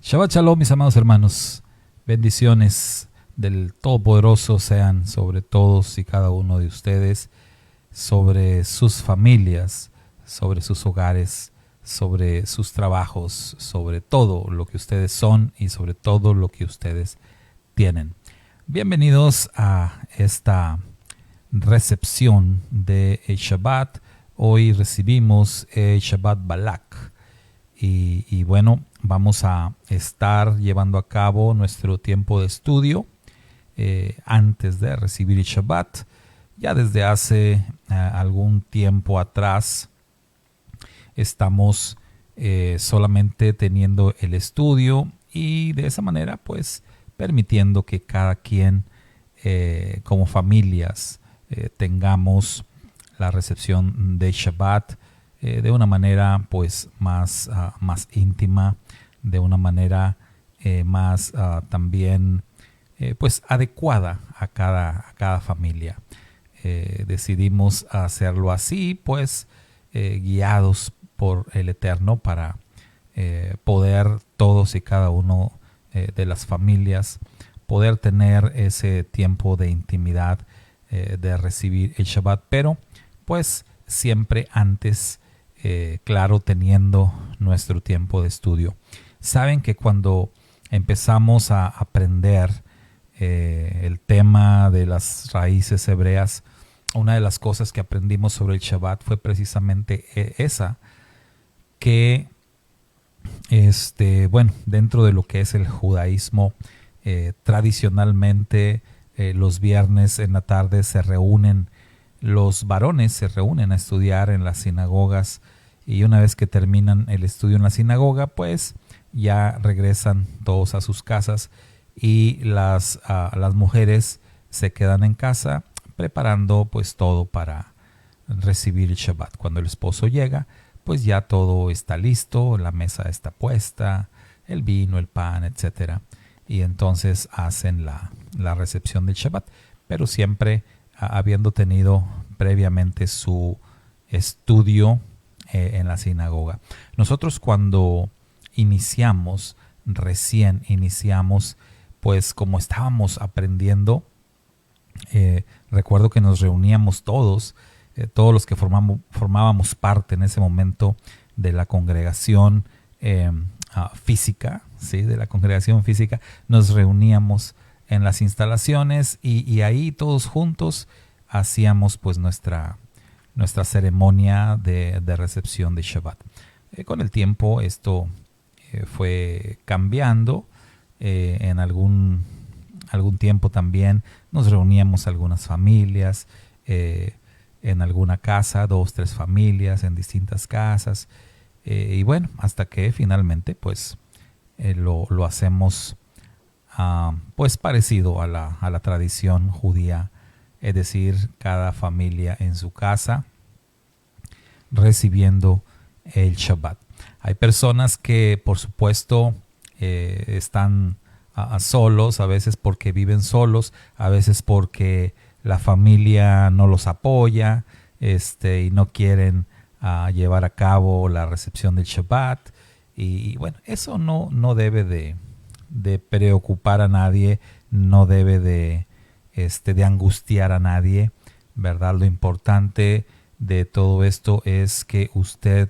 Shabbat Shalom, mis amados hermanos. Bendiciones del Todopoderoso sean sobre todos y cada uno de ustedes, sobre sus familias, sobre sus hogares, sobre sus trabajos, sobre todo lo que ustedes son y sobre todo lo que ustedes tienen. Bienvenidos a esta recepción de Shabbat. Hoy recibimos Shabbat Balak. Y bueno, vamos a estar llevando a cabo nuestro tiempo de estudio antes de recibir el Shabbat. Ya desde hace algún tiempo atrás estamos solamente teniendo el estudio y de esa manera pues permitiendo que cada quien como familias tengamos la recepción de Shabbat de una manera pues más íntima, de una manera más también pues adecuada a cada familia. Decidimos hacerlo así pues guiados por el Eterno para poder todos y cada uno de las familias poder tener ese tiempo de intimidad de recibir el Shabbat, pero pues siempre antes claro, teniendo nuestro tiempo de estudio. Saben que cuando empezamos a aprender el tema de las raíces hebreas, una de las cosas que aprendimos sobre el Shabbat fue precisamente esa, que bueno, dentro de lo que es el judaísmo, tradicionalmente los viernes en la tarde los varones se reúnen a estudiar en las sinagogas y una vez que terminan el estudio en la sinagoga, pues ya regresan todos a sus casas y las mujeres se quedan en casa preparando pues todo para recibir el Shabbat. Cuando el esposo llega, pues ya todo está listo, la mesa está puesta, el vino, el pan, etcétera, y entonces hacen la recepción del Shabbat, pero siempre habiendo tenido previamente su estudio en la sinagoga. Nosotros cuando recién iniciamos, pues como estábamos aprendiendo, recuerdo que nos reuníamos todos los que formábamos parte en ese momento de la congregación física, ¿sí? De la congregación física, nos reuníamos en las instalaciones y ahí todos juntos hacíamos pues nuestra ceremonia de recepción de Shabbat. Con el tiempo esto fue cambiando. En algún tiempo también nos reuníamos algunas familias en alguna casa, 2, 3 familias en distintas casas. Y bueno, hasta que finalmente pues lo hacemos pues parecido a la tradición judía, es decir, cada familia en su casa recibiendo el Shabbat. Hay personas que por supuesto están solos, a veces porque viven solos, a veces porque la familia no los apoya y no quieren llevar a cabo la recepción del Shabbat. Y bueno, eso no debe de preocupar a nadie, no debe de angustiar a nadie, ¿verdad? Lo importante de todo esto es que usted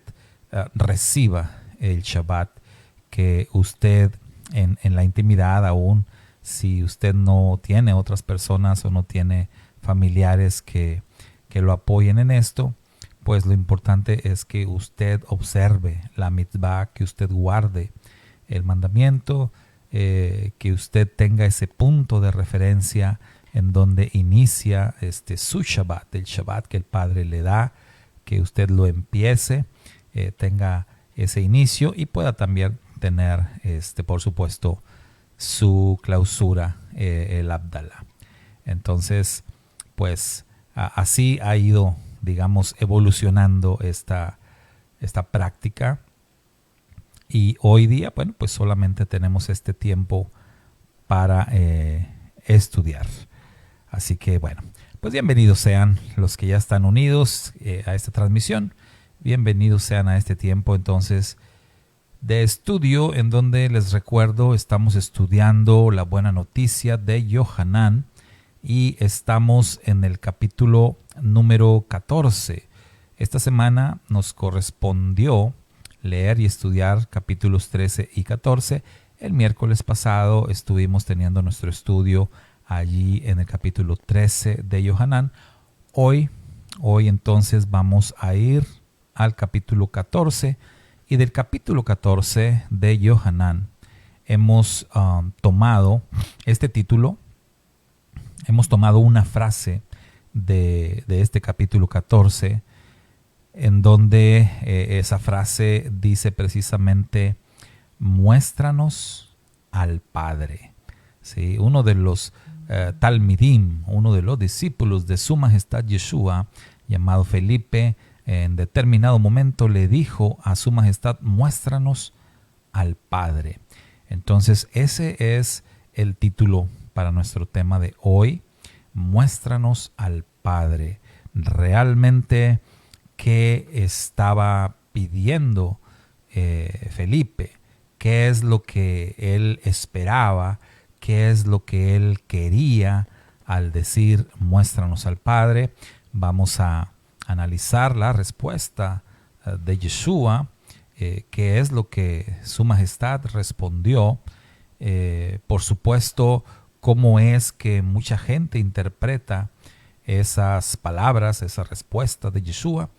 reciba el Shabbat, que usted en la intimidad, aún si usted no tiene otras personas o no tiene familiares que lo apoyen en esto, pues lo importante es que usted observe la mitzvah, que usted guarde el mandamiento, que usted tenga ese punto de referencia en donde inicia su Shabbat, el Shabbat que el Padre le da, que usted lo empiece, tenga ese inicio y pueda también tener, por supuesto, su clausura, el Abdalá. Entonces, pues así ha ido, digamos, evolucionando esta práctica. Y hoy día, bueno, pues solamente tenemos este tiempo para estudiar. Así que bueno, pues bienvenidos sean los que ya están unidos a esta transmisión. Bienvenidos sean a este tiempo entonces de estudio en donde les recuerdo estamos estudiando la buena noticia de Yohanan y estamos en el capítulo número 14. Esta semana nos correspondió leer y estudiar capítulos 13 y 14. El miércoles pasado estuvimos teniendo nuestro estudio allí en el capítulo 13 de Yohanan. Hoy entonces vamos a ir al capítulo 14 y del capítulo 14 de Yohanan hemos tomado este título, hemos tomado una frase de este capítulo 14 en donde esa frase dice precisamente: muéstranos al Padre. ¿Sí? Uno de los Talmidim, uno de los discípulos de Su Majestad Yeshua, llamado Felipe, en determinado momento le dijo a Su Majestad: muéstranos al Padre. Entonces ese es el título para nuestro tema de hoy: muéstranos al Padre. Realmente, ¿qué estaba pidiendo Felipe? ¿Qué es lo que él esperaba? ¿Qué es lo que él quería al decir muéstranos al Padre? Vamos a analizar la respuesta de Yeshua, qué es lo que Su Majestad respondió. Por supuesto, cómo es que mucha gente interpreta esas palabras, esa respuesta de Yeshua.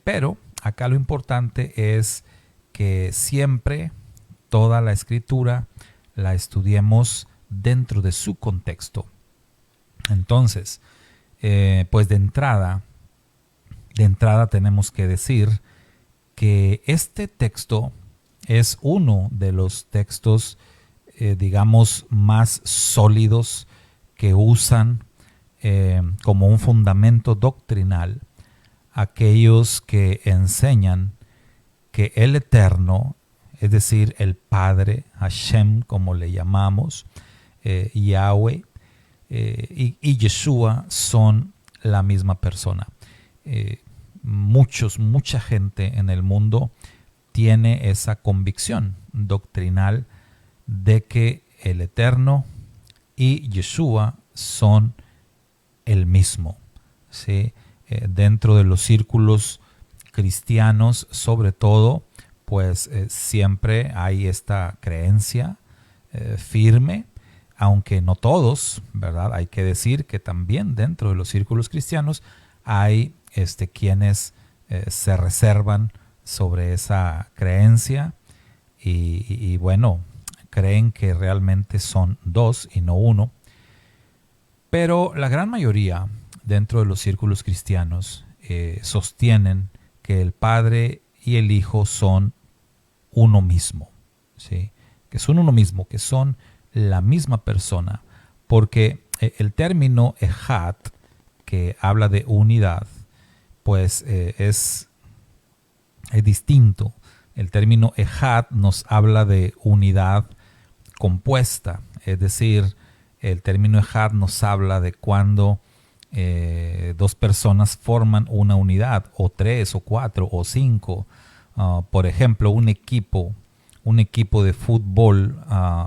Pero acá lo importante es que siempre toda la escritura la estudiemos dentro de su contexto. Entonces, pues de entrada tenemos que decir que este texto es uno de los textos, digamos, más sólidos que usan como un fundamento doctrinal aquellos que enseñan que el Eterno, es decir, el Padre, Hashem, como le llamamos, Yahweh, y Yeshua son la misma persona. Mucha gente en el mundo tiene esa convicción doctrinal de que el Eterno y Yeshua son el mismo, ¿sí? Dentro de los círculos cristianos, sobre todo, pues siempre hay esta creencia firme, aunque no todos, ¿verdad? Hay que decir que también dentro de los círculos cristianos hay quienes se reservan sobre esa creencia y bueno, creen que realmente son dos y no uno. Pero la gran mayoría dentro de los círculos cristianos sostienen que el Padre y el Hijo son uno mismo, ¿sí? Que son uno mismo, que son la misma persona, porque el término Ejad, que habla de unidad, pues es distinto. El término Ejad nos habla de unidad compuesta, es decir, el término Ejad nos habla de cuando dos personas forman una unidad, o tres, o cuatro, o cinco. Por ejemplo, un equipo de fútbol,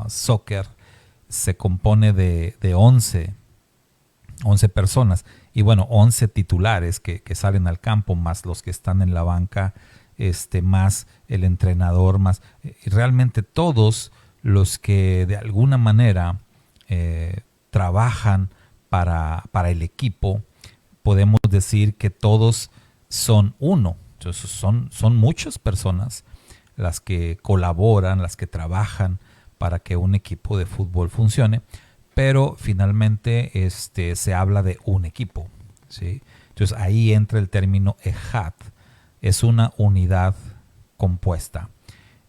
soccer, se compone de 11 personas. Y bueno, 11 titulares que salen al campo, más los que están en la banca, más el entrenador, más realmente todos los que de alguna manera trabajan para el equipo. Podemos decir que todos son uno. Entonces son muchas personas las que colaboran, las que trabajan para que un equipo de fútbol funcione, pero finalmente se habla de un equipo, ¿sí? Entonces ahí entra el término Ejad, es una unidad compuesta.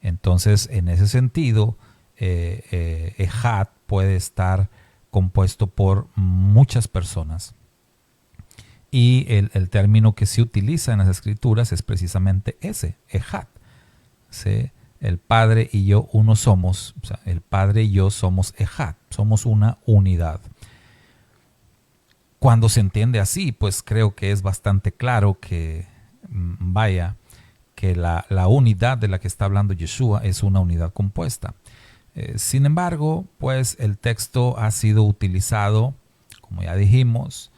Entonces, en ese sentido, Ejad puede estar compuesto por muchas personas. Y el término que se utiliza en las escrituras es precisamente ese, Ejad. ¿Sí? El Padre y yo uno somos, o sea, el Padre y yo somos Ejad, somos una unidad. Cuando se entiende así, pues creo que es bastante claro que, vaya, que la unidad de la que está hablando Yeshua es una unidad compuesta. Sin embargo, pues el texto ha sido utilizado, como ya dijimos,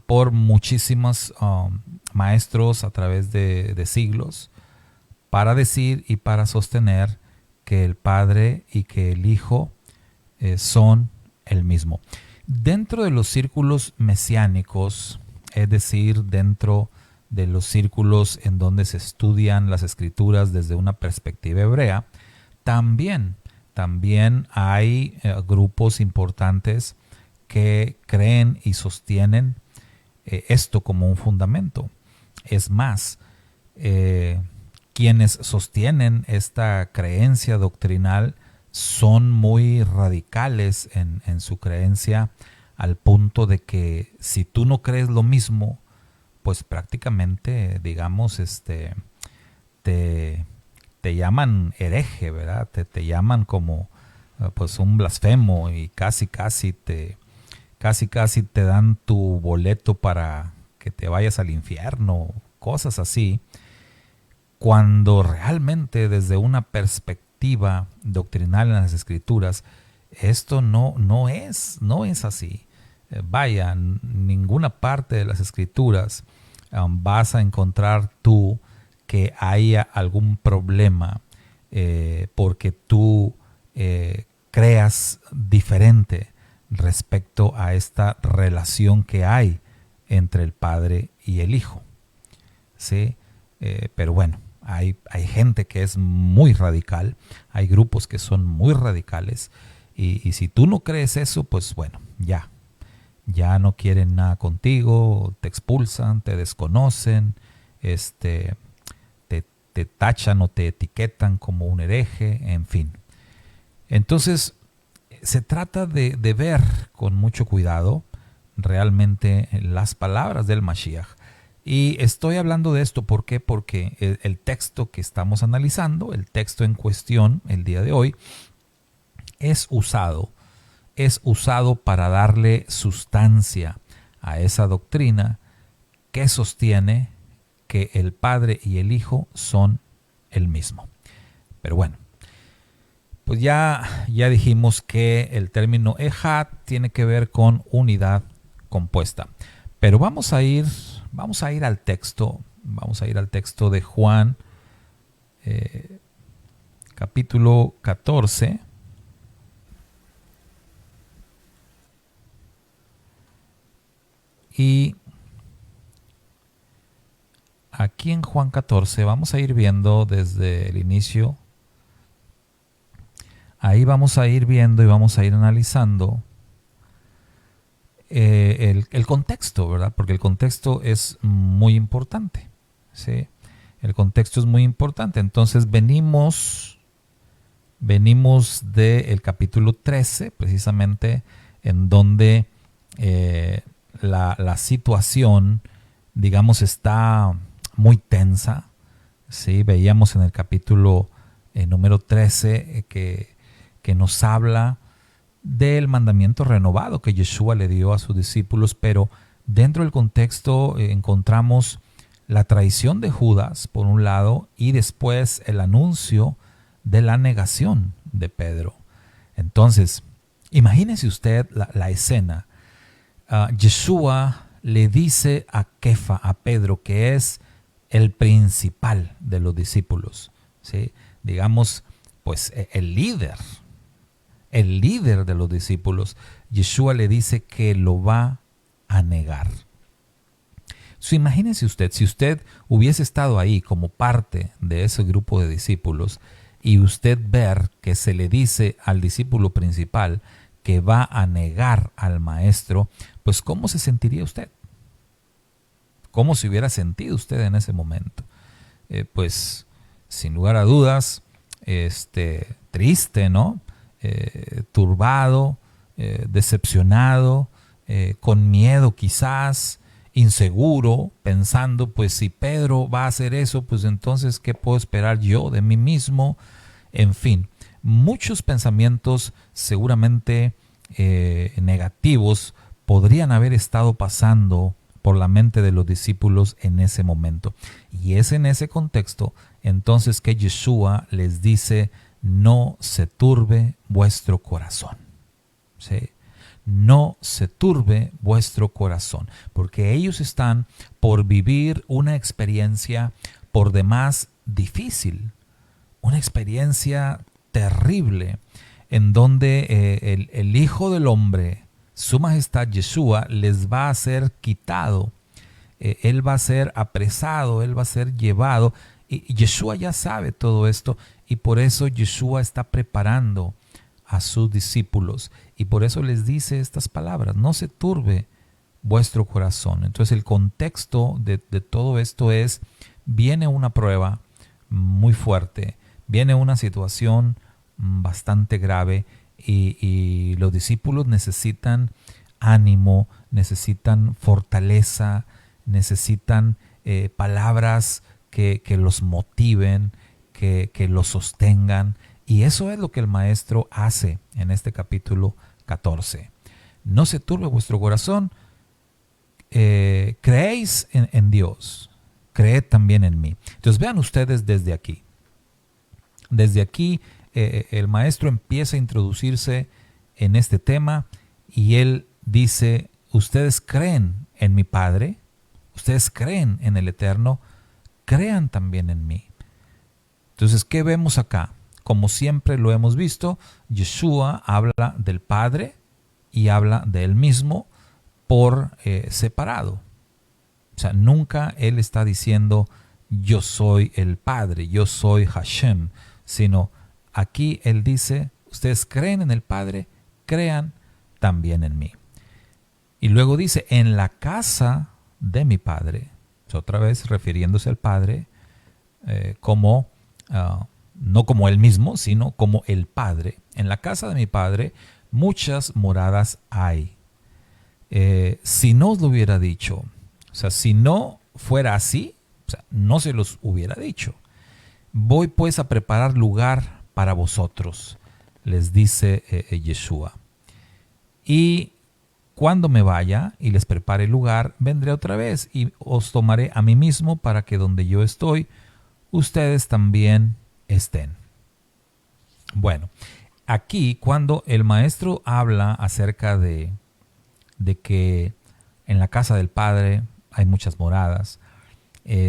por muchísimos maestros a través de siglos para decir y para sostener que el Padre y que el Hijo son el mismo. Dentro de los círculos mesiánicos, es decir, dentro de los círculos en donde se estudian las Escrituras desde una perspectiva hebrea, también hay grupos importantes que creen y sostienen esto como un fundamento. Es más, quienes sostienen esta creencia doctrinal son muy radicales en su creencia, al punto de que si tú no crees lo mismo, pues prácticamente, digamos, te llaman hereje, ¿verdad? Te llaman como pues un blasfemo, y casi te dan tu boleto para que te vayas al infierno, cosas así, cuando realmente desde una perspectiva doctrinal en las Escrituras esto no es así. Vaya, ninguna parte de las Escrituras vas a encontrar tú que haya algún problema porque tú creas diferente respecto a esta relación que hay entre el Padre y el Hijo. ¿Sí? Pero bueno, hay gente que es muy radical, hay grupos que son muy radicales, y si tú no crees eso, pues bueno, ya no quieren nada contigo, te expulsan, te desconocen, te tachan o te etiquetan como un hereje, en fin. Entonces, se trata de ver con mucho cuidado realmente las palabras del Mashiach. Y estoy hablando de esto, ¿por qué? Porque el texto que estamos analizando, el texto en cuestión el día de hoy, es usado para darle sustancia a esa doctrina que sostiene que el Padre y el Hijo son el mismo. Pero bueno, pues ya dijimos que el término Ejad tiene que ver con unidad compuesta. Pero vamos a ir al texto de Juan, capítulo 14. Y aquí en Juan 14 vamos a ir viendo desde el inicio. Ahí vamos a ir viendo y vamos a ir analizando el contexto, ¿verdad? Porque el contexto es muy importante, ¿sí? El contexto es muy importante. Entonces venimos del capítulo 13, precisamente, en donde la situación, digamos, está muy tensa, ¿sí? Veíamos en el capítulo número 13 que nos habla del mandamiento renovado que Yeshua le dio a sus discípulos, pero dentro del contexto encontramos la traición de Judas, por un lado, y después el anuncio de la negación de Pedro. Entonces, imagínese usted la escena. Yeshua le dice a Kefa, a Pedro, que es el principal de los discípulos, ¿sí? Digamos, pues el líder de los discípulos. Yeshua le dice que lo va a negar. Imagínese usted, si usted hubiese estado ahí como parte de ese grupo de discípulos y usted ver que se le dice al discípulo principal que va a negar al maestro, pues ¿cómo se sentiría usted? ¿Cómo se hubiera sentido usted en ese momento? Pues sin lugar a dudas, triste, ¿no? Turbado, decepcionado, con miedo quizás, inseguro, pensando, pues si Pedro va a hacer eso, pues entonces ¿qué puedo esperar yo de mí mismo? En fin, muchos pensamientos seguramente negativos podrían haber estado pasando por la mente de los discípulos en ese momento. Y es en ese contexto entonces que Yeshua les dice: no se turbe vuestro corazón. ¿Sí? No se turbe vuestro corazón, porque ellos están por vivir una experiencia por demás difícil, una experiencia terrible, en donde el Hijo del Hombre, su majestad Yeshua, les va a ser quitado. Él va a ser apresado, él va a ser llevado. Y Yeshua ya sabe todo esto, y por eso Yeshua está preparando a sus discípulos, y por eso les dice estas palabras: no se turbe vuestro corazón. Entonces el contexto de todo esto es: viene una prueba muy fuerte, viene una situación bastante grave, y los discípulos necesitan ánimo, necesitan fortaleza, necesitan palabras que los motiven, que los sostengan. Y eso es lo que el Maestro hace en este capítulo 14. No se turbe vuestro corazón, creéis en Dios, creed también en mí. Entonces vean ustedes desde aquí. Desde aquí el Maestro empieza a introducirse en este tema, y él dice: ustedes creen en mi Padre, ustedes creen en el Eterno, crean también en mí. Entonces, ¿qué vemos acá? Como siempre lo hemos visto, Yeshua habla del Padre y habla de él mismo por separado. O sea, nunca él está diciendo: yo soy el Padre, yo soy Hashem, sino aquí él dice: ustedes creen en el Padre, crean también en mí. Y luego dice: en la casa de mi Padre. Otra vez refiriéndose al Padre como no como él mismo, sino como el Padre. En la casa de mi Padre muchas moradas hay. Si no os lo hubiera dicho, o sea, si no fuera así, o sea, no se los hubiera dicho. Voy pues a preparar lugar para vosotros, les dice Yeshua. Y cuando me vaya y les prepare lugar, vendré otra vez y os tomaré a mí mismo, para que donde yo estoy, ustedes también estén. Bueno, aquí cuando el Maestro habla acerca de que en la casa del Padre hay muchas moradas,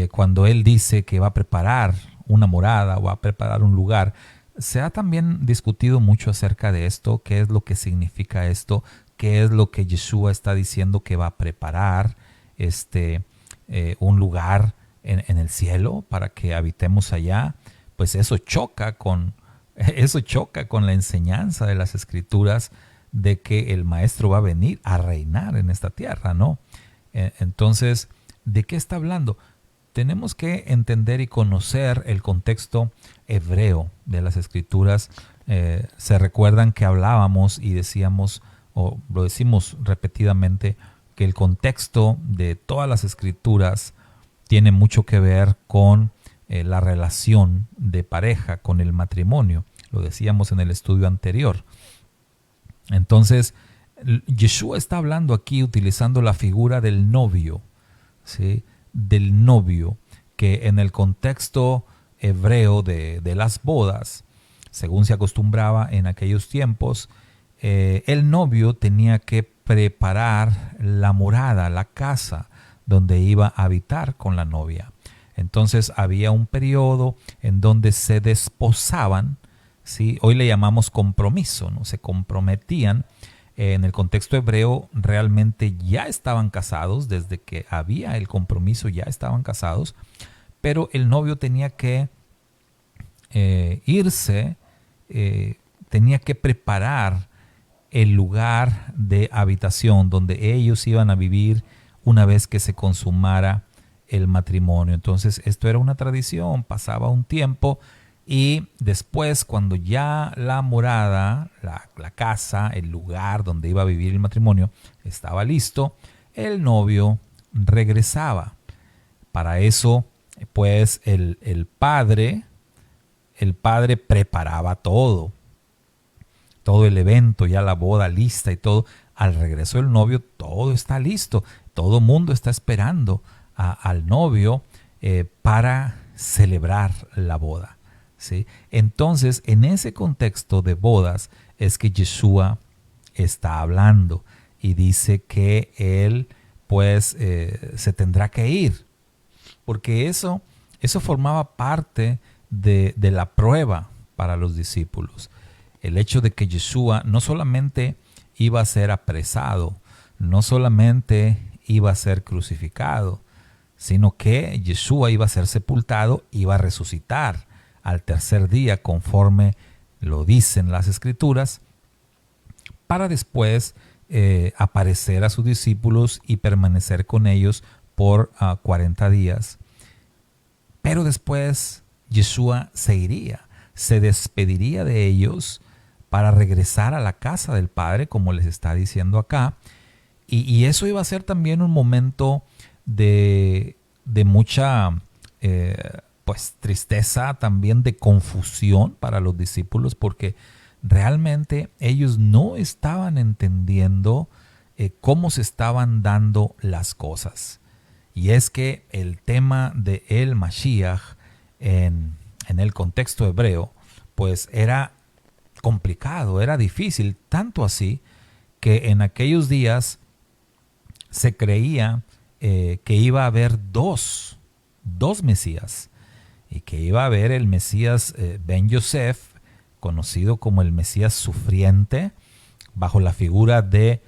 cuando él dice que va a preparar una morada o va a preparar un lugar, se ha también discutido mucho acerca de esto: qué es lo que significa esto, qué es lo que Yeshua está diciendo que va a preparar, un lugar en el cielo para que habitemos allá. Pues eso choca con la enseñanza de las Escrituras de que el Maestro va a venir a reinar en esta tierra, ¿no? Entonces, ¿de qué está hablando? Tenemos que entender y conocer el contexto hebreo de las Escrituras. Se recuerdan que hablábamos y decíamos, o lo decimos repetidamente, que el contexto de todas las Escrituras tiene mucho que ver con la relación de pareja, con el matrimonio. Lo decíamos en el estudio anterior. Entonces, Yeshua está hablando aquí utilizando la figura del novio, ¿sí? Del novio, que en el contexto hebreo de las bodas, según se acostumbraba en aquellos tiempos, el novio tenía que preparar la morada, la casa donde iba a habitar con la novia. Entonces había un periodo en donde se desposaban, ¿sí? Hoy le llamamos compromiso, ¿no? Se comprometían. En el contexto hebreo realmente ya estaban casados, desde que había el compromiso ya estaban casados, pero el novio tenía que irse, tenía que preparar el lugar de habitación donde ellos iban a vivir una vez que se consumara el matrimonio. Entonces esto era una tradición, pasaba un tiempo y después, cuando ya la morada, la casa, el lugar donde iba a vivir el matrimonio estaba listo, el novio regresaba. Para eso, pues el padre preparaba todo el evento, ya la boda lista y todo. Al regreso del novio todo está listo. Todo mundo está esperando al novio para celebrar la boda, ¿sí? Entonces, en ese contexto de bodas es que Yeshua está hablando y dice que él pues se tendrá que ir, porque eso formaba parte de la prueba para los discípulos. El hecho de que Yeshua no solamente iba a ser apresado, no solamente iba a ser crucificado, sino que Yeshua iba a ser sepultado, iba a resucitar al tercer día, conforme lo dicen las Escrituras, para después aparecer a sus discípulos y permanecer con ellos por 40 días. Pero después Yeshua se iría, se despediría de ellos para regresar a la casa del Padre, como les está diciendo acá. Y eso iba a ser también un momento de mucha pues tristeza, también de confusión para los discípulos, porque realmente ellos no estaban entendiendo cómo se estaban dando las cosas. Y es que el tema de el Mashiach en el contexto hebreo pues era complicado, era difícil, tanto así que en aquellos días se creía que iba a haber dos Mesías, y que iba a haber el Mesías Ben Yosef, conocido como el Mesías sufriente, bajo la figura de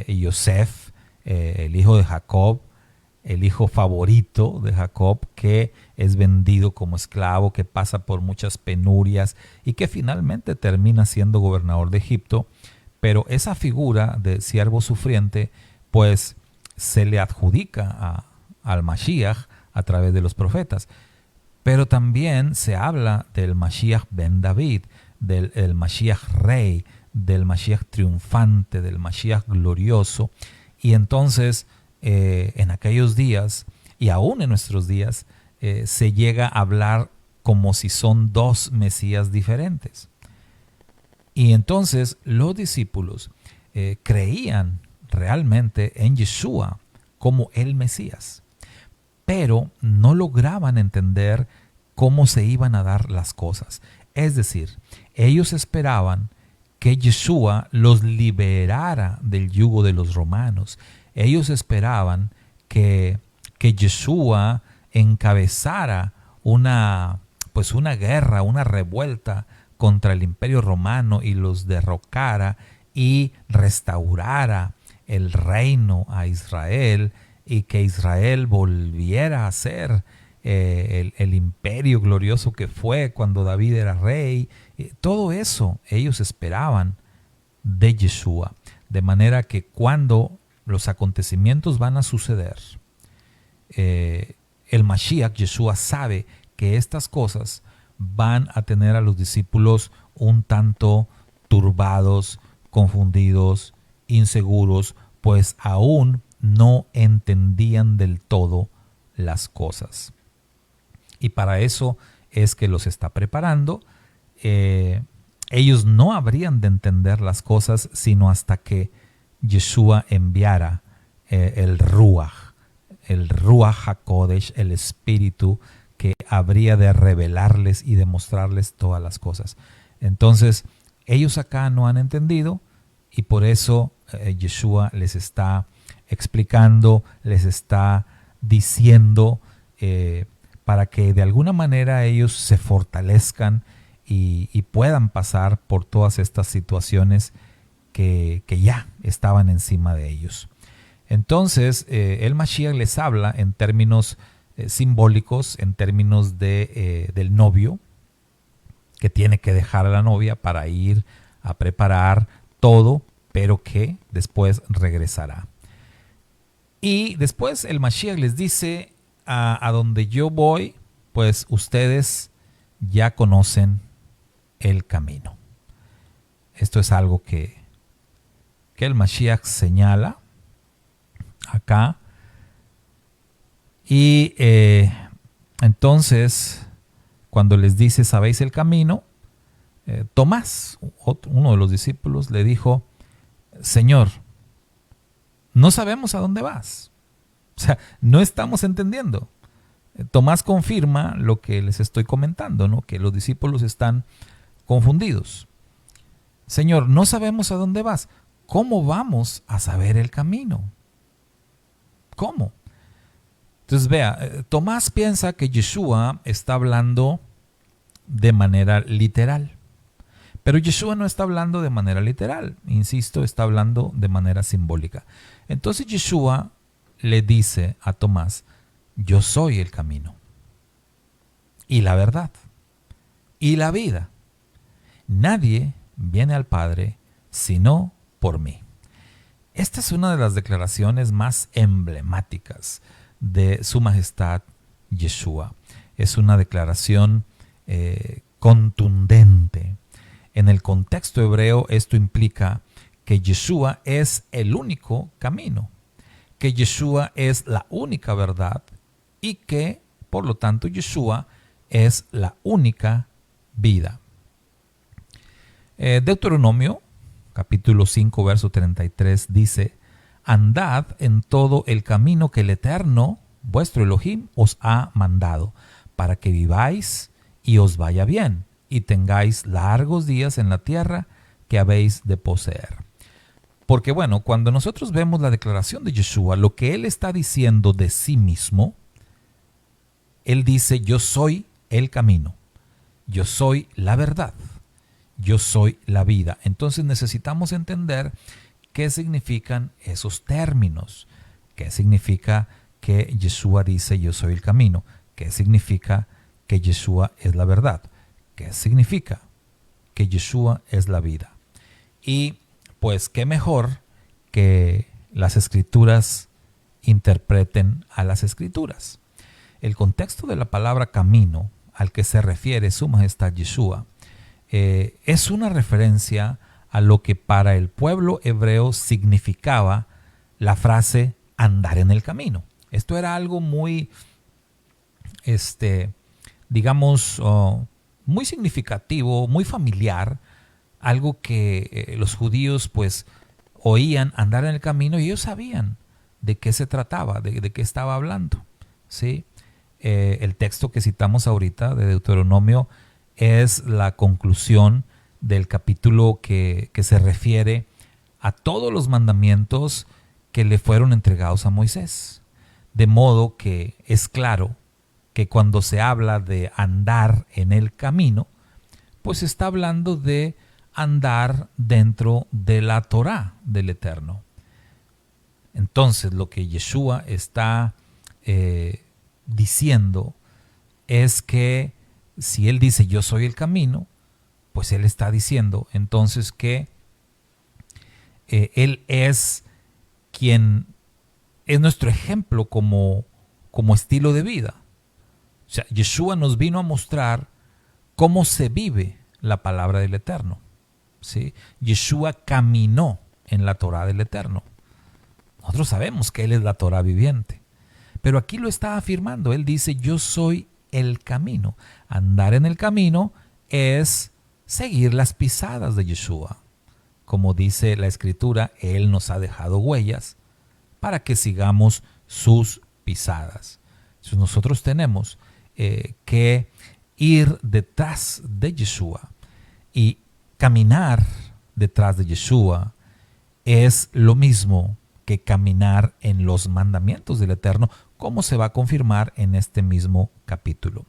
Yosef, el hijo de Jacob, el hijo favorito de Jacob, que es vendido como esclavo, que pasa por muchas penurias y que finalmente termina siendo gobernador de Egipto. Pero esa figura de siervo sufriente pues se le adjudica al Mashiach a través de los profetas. Pero también se habla del Mashiach ben David, del Mashiach rey, del Mashiach triunfante, del Mashiach glorioso. Y entonces en aquellos días y aún en nuestros días se llega a hablar como si son dos Mesías diferentes. Y entonces los discípulos creían realmente en Yeshua como el Mesías, pero no lograban entender cómo se iban a dar las cosas. Es decir, ellos esperaban que Yeshua los liberara del yugo de los romanos. Ellos esperaban que Yeshua encabezara una guerra, una revuelta contra el Imperio Romano y los derrocara y restaurara el reino a Israel, y que Israel volviera a ser el imperio glorioso que fue cuando David era rey. Todo eso ellos esperaban de Yeshua. De manera que cuando los acontecimientos van a suceder, el Mashiach, Yeshua, sabe que estas cosas van a tener a los discípulos un tanto turbados, confundidos, inseguros, pues aún no entendían del todo las cosas. Y para eso es que los está preparando. Ellos no habrían de entender las cosas sino hasta que Yeshua enviara el Ruach HaKodesh, el Espíritu que habría de revelarles y demostrarles todas las cosas. Entonces, ellos acá no han entendido, y por eso Yeshua les está explicando, les está diciendo para que de alguna manera ellos se fortalezcan y puedan pasar por todas estas situaciones que ya estaban encima de ellos. Entonces, el Mashiach les habla en términos simbólicos, en términos del novio, que tiene que dejar a la novia para ir a preparar todo, pero que después regresará. Y después el Mashiach les dice, a donde yo voy, pues ustedes ya conocen el camino. Esto es algo que el Mashiach señala acá. Y entonces, cuando les dice, ¿sabéis el camino? Tomás, uno de los discípulos, le dijo, Señor, no sabemos a dónde vas. O sea, no estamos entendiendo. Tomás confirma lo que les estoy comentando, ¿no? Que los discípulos están confundidos. Señor, no sabemos a dónde vas. ¿Cómo vamos a saber el camino? ¿Cómo? Entonces vea, Tomás piensa que Yeshua está hablando de manera literal. Pero Yeshua no está hablando de manera literal. Insisto, está hablando de manera simbólica. Entonces Yeshua le dice a Tomás, yo soy el camino y la verdad y la vida. Nadie viene al Padre sino por mí. Esta es una de las declaraciones más emblemáticas de Su Majestad Yeshua. Es una declaración contundente. En el contexto hebreo esto implica que Yeshua es el único camino, que Yeshua es la única verdad y que, por lo tanto, Yeshua es la única vida. Deuteronomio, capítulo 5, verso 33, dice, andad en todo el camino que el Eterno, vuestro Elohim, os ha mandado, para que viváis y os vaya bien, y tengáis largos días en la tierra que habéis de poseer. Porque bueno, cuando nosotros vemos la declaración de Yeshua, lo que él está diciendo de sí mismo, él dice, yo soy el camino, yo soy la verdad, yo soy la vida. Entonces necesitamos entender qué significan esos términos, qué significa que Yeshua dice, yo soy el camino, qué significa que Yeshua es la verdad, qué significa que Yeshua es la vida. Y pues qué mejor que las escrituras interpreten a las escrituras. El contexto de la palabra camino al que se refiere Su Majestad Yeshua es una referencia a lo que para el pueblo hebreo significaba la frase andar en el camino. Esto era algo muy, digamos, muy significativo, muy familiar, algo que los judíos pues oían andar en el camino y ellos sabían de qué se trataba, de qué estaba hablando, ¿sí? El texto que citamos ahorita de Deuteronomio es la conclusión del capítulo que se refiere a todos los mandamientos que le fueron entregados a Moisés. De modo que es claro que cuando se habla de andar en el camino, pues está hablando de andar dentro de la Torá del Eterno. Entonces lo que Yeshua está diciendo es que si él dice yo soy el camino, pues él está diciendo entonces que él es quien es nuestro ejemplo como estilo de vida. O sea, Yeshua nos vino a mostrar cómo se vive la palabra del Eterno, ¿sí? Yeshua caminó en la Torá del Eterno. Nosotros sabemos que Él es la Torá viviente, pero aquí lo está afirmando. Él dice, yo soy el camino. Andar en el camino es seguir las pisadas de Yeshua. Como dice la Escritura, Él nos ha dejado huellas para que sigamos sus pisadas. Entonces nosotros tenemos que ir detrás de Yeshua, y caminar detrás de Yeshua es lo mismo que caminar en los mandamientos del Eterno, como se va a confirmar en este mismo capítulo.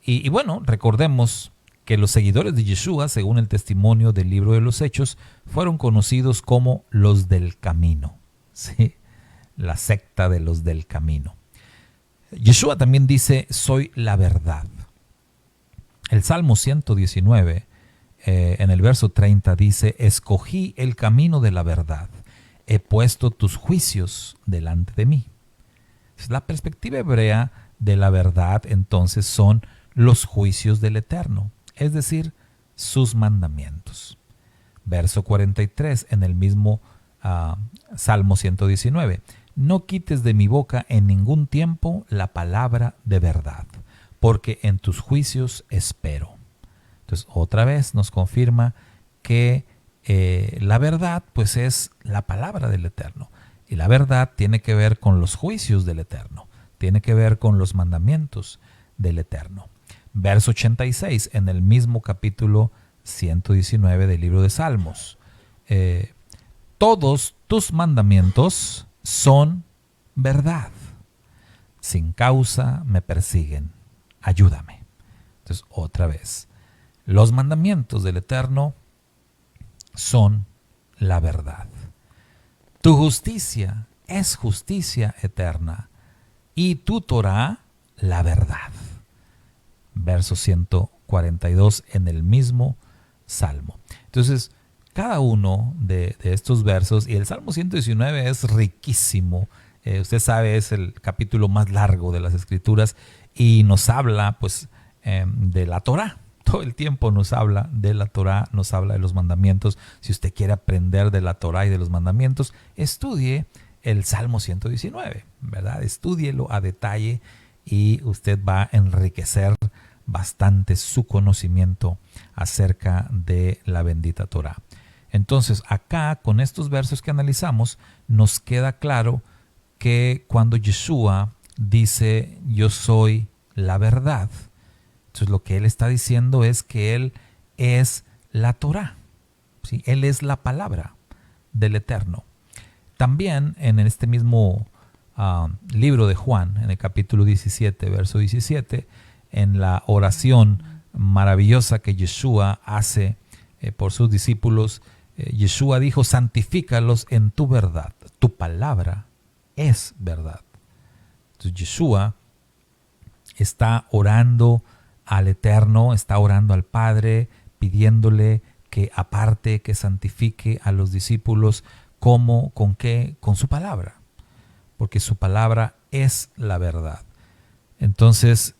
Y bueno, recordemos que los seguidores de Yeshua, según el testimonio del libro de los Hechos, fueron conocidos como los del camino, ¿sí? La secta de los del camino. Yeshua también dice, soy la verdad. El Salmo 119, en el verso 30 dice, escogí el camino de la verdad, he puesto tus juicios delante de mí. La perspectiva hebrea de la verdad entonces son los juicios del Eterno, es decir, sus mandamientos. Verso 43 en el mismo Salmo 119, no quites de mi boca en ningún tiempo la palabra de verdad, porque en tus juicios espero. Entonces otra vez nos confirma que la verdad pues es la palabra del Eterno. Y la verdad tiene que ver con los juicios del Eterno, tiene que ver con los mandamientos del Eterno. Verso 86 en el mismo capítulo 119 del libro de Salmos. Todos tus mandamientos son verdad. Sin causa me persiguen. Ayúdame. Entonces, otra vez. Los mandamientos del Eterno son la verdad. Tu justicia es justicia eterna y tu Torah la verdad. Verso 142 en el mismo Salmo. Entonces, cada uno de estos versos, y el Salmo 119 es riquísimo, usted sabe, es el capítulo más largo de las Escrituras y nos habla pues de la Torah. Todo el tiempo nos habla de la Torah, nos habla de los mandamientos. Si usted quiere aprender de la Torah y de los mandamientos, estudie el Salmo 119, ¿verdad? Estúdielo a detalle y usted va a enriquecer bastante su conocimiento acerca de la bendita Torah. Entonces, acá, con estos versos que analizamos, nos queda claro que cuando Yeshua dice, yo soy la verdad, entonces lo que él está diciendo es que él es la Torah, ¿sí? Él es la palabra del Eterno. También en este mismo libro de Juan, en el capítulo 17, verso 17, en la oración maravillosa que Yeshua hace por sus discípulos, Yeshua dijo, santifícalos en tu verdad, tu palabra es verdad. Entonces Yeshua está orando al Eterno, está orando al Padre, pidiéndole que aparte, que santifique a los discípulos. ¿Cómo? ¿Con qué? Con su palabra. Porque su palabra es la verdad. Entonces,